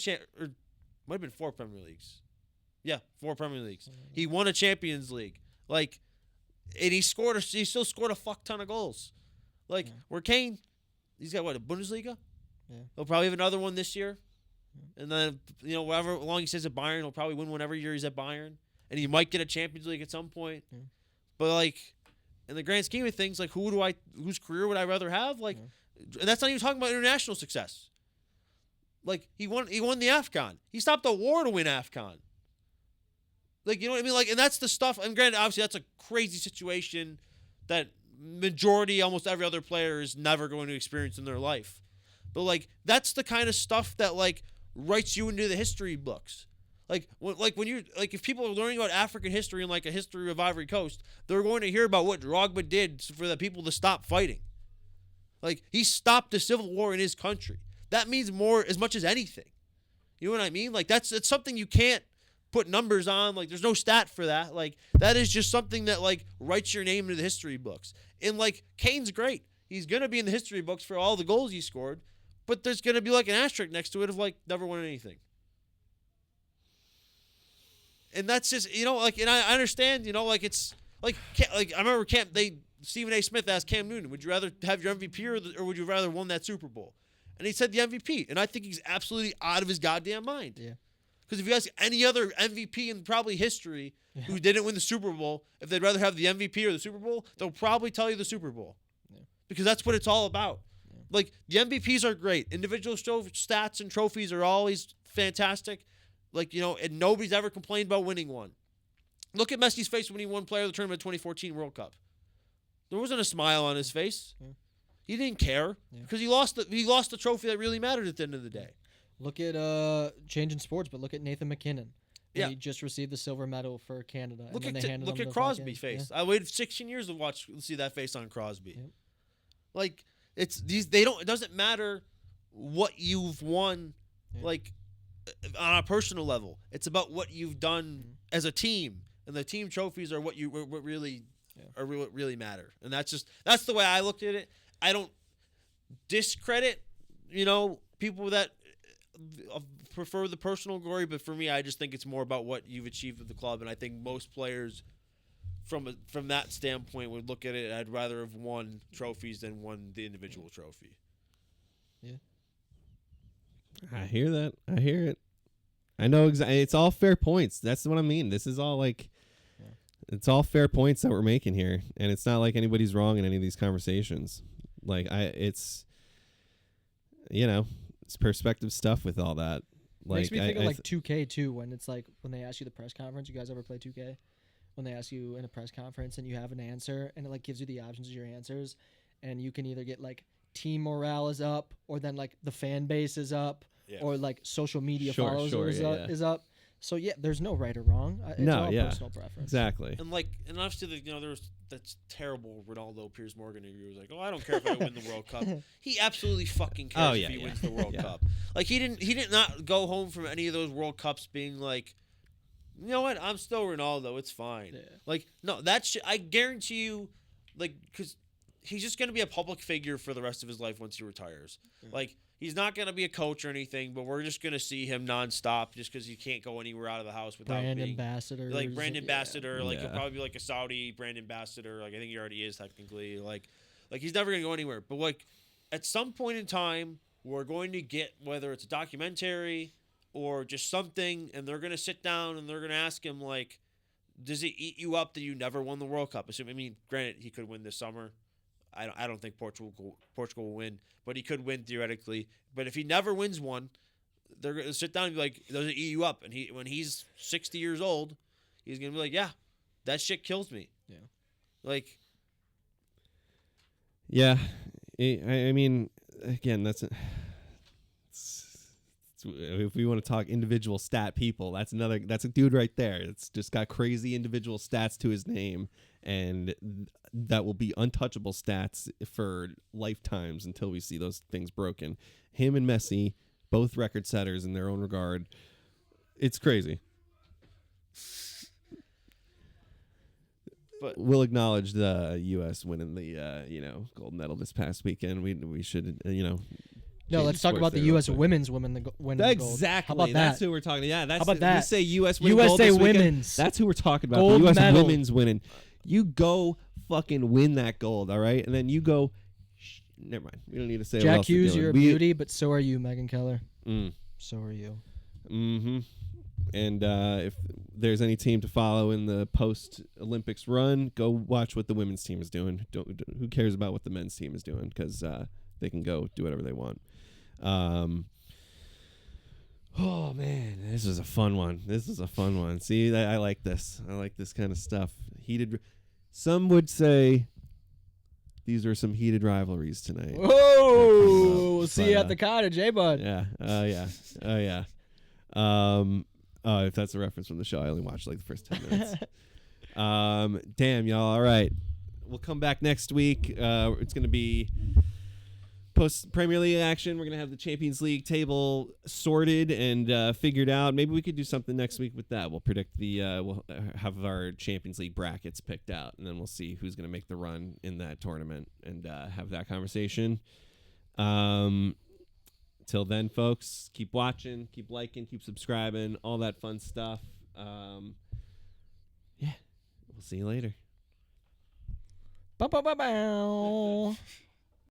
have been 4 Premier Leagues. Yeah, 4 Premier Leagues. He won a Champions League. Like, and he still scored a fuck ton of goals. Like, where Kane, he's got what, a Bundesliga? Yeah. He'll probably have another one this year. And then, you know, however long he stays at Bayern, he'll probably win one every year he's at Bayern. And he might get a Champions League at some point. Yeah. But like, in the grand scheme of things, like whose career would I rather have? Like, and that's not even talking about international success. Like, he won the AFCON. He stopped the war to win AFCON. Like, you know what I mean? Like, and that's the stuff. And granted, obviously, that's a crazy situation that majority, almost every other player is never going to experience in their life. But, like, that's the kind of stuff that, like, writes you into the history books. Like when you're, like, if people are learning about African history and, like, a history of Ivory Coast, they're going to hear about what Drogba did for the people to stop fighting. Like, he stopped the civil war in his country. That means more, as much as anything. You know what I mean? Like, it's something you can't put numbers on. Like, there's no stat for that. Like, that is just something that, like, writes your name into the history books. And, like, Kane's great. He's going to be in the history books for all the goals he scored, but there's going to be, like, an asterisk next to it of, like, never won anything. And that's just, you know, like, and I understand, you know, like, it's, like I remember Stephen A. Smith asked Cam Newton, would you rather have your MVP or would you rather won that Super Bowl? And he said the MVP. And I think he's absolutely out of his goddamn mind. Yeah. Because if you ask any other MVP in probably history who didn't win the Super Bowl, if they'd rather have the MVP or the Super Bowl, they'll probably tell you the Super Bowl. Yeah. Because that's what it's all about. Yeah. Like, the MVPs are great. Individual stats and trophies are always fantastic. Like, and nobody's ever complained about winning one. Look at Messi's face when he won Player of the Tournament 2014 World Cup. There wasn't a smile on his face. Yeah. He didn't care because he lost the trophy that really mattered at the end of the day. Look at changing sports, but look at Nathan McKinnon. Yeah. He just received the silver medal for Canada. Look at Crosby face. I waited 16 years to see that face on Crosby. Yep. Like, it's these. They don't. It doesn't matter what you've won, like on a personal level. It's about what you've done as a team, and the team trophies are what really matter. And that's the way I looked at it. I don't discredit, people that prefer the personal glory, but for me, I just think it's more about what you've achieved with the club, and I think most players from that standpoint would look at it. I'd rather have won trophies than won the individual trophy. Yeah, I hear that. I hear it. I know exactly. It's all fair points. That's what I mean. This is all like, it's all fair points that we're making here, and it's not like anybody's wrong in any of these conversations. Like it's perspective stuff with all that. Like, makes me think of like 2K too, when it's like when they ask you the press conference. You guys ever play 2K? When they ask you in a press conference and you have an answer and it like gives you the options of your answers, and you can either get like team morale is up, or then like the fan base is up, or like social media followers is up. So there's no right or wrong. It's all personal preference. Exactly. And obviously there's that's terrible Ronaldo Piers Morgan interview was like, oh, I don't care if I win the World Cup. He absolutely fucking cares if he wins the World Cup. Like, he did not go home from any of those World Cups being like, you know what, I'm still Ronaldo, it's fine. Yeah. Like, no, I guarantee you, like, because he's just going to be a public figure for the rest of his life once he retires. Yeah. Like, he's not going to be a coach or anything, but we're just going to see him nonstop just because he can't go anywhere out of the house without brand ambassador. Like, brand ambassador. Like, he'll probably be like a Saudi brand ambassador. Like, I think he already is technically. Like he's never going to go anywhere. But, like, at some point in time, we're going to get, whether it's a documentary or just something, and they're going to sit down and they're going to ask him, like, does it eat you up that you never won the World Cup? I mean, granted, he could win this summer. I don't think Portugal will win, but he could win theoretically. But if he never wins one, they're going to sit down and be like, does it eat you up? And when he's 60 years old, he's going to be like, yeah, that shit kills me. Yeah. Like. Yeah. I mean, again, if we want to talk individual stat people, that's a dude right there. It's just got crazy individual stats to his name, and that will be untouchable stats for lifetimes until we see those things broken. Him and Messi, both record setters in their own regard. It's crazy. But we'll acknowledge the U.S. winning the gold medal this past weekend. We should No, let's talk about the U.S. women's winning the gold. Exactly. How about that's that? who we're talking. Yeah, that's. How about that? We say U.S. winning USA gold this weekend. women's. That's who we're talking about. Gold the U.S. medal. women's winning. You go fucking win that gold, all right? And then you go. Never mind. We don't need to say. Jack what else Hughes, you're a beauty, but so are you, Megan Keller. So are you. Mm-hmm. And if there's any team to follow in the post-Olympics run, go watch what the women's team is doing. Who cares about what the men's team is doing? Because they can go do whatever they want. Oh man, this is a fun one. See, I like this. I like this kind of stuff. Some would say these are some heated rivalries tonight. Whoa! We'll see you at the cottage, bud? Yeah. Oh yeah. If that's a reference from the show, I only watched like the first 10 minutes. Damn, y'all. All right. We'll come back next week. It's going to be post Premier League action. We're going to have the Champions League table sorted and figured out. Maybe we could do something next week with that. We'll predict we'll have our Champions League brackets picked out, and then we'll see who's going to make the run in that tournament and have that conversation. Till then, folks, keep watching, keep liking, keep subscribing, all that fun stuff. We'll see you later. Bow.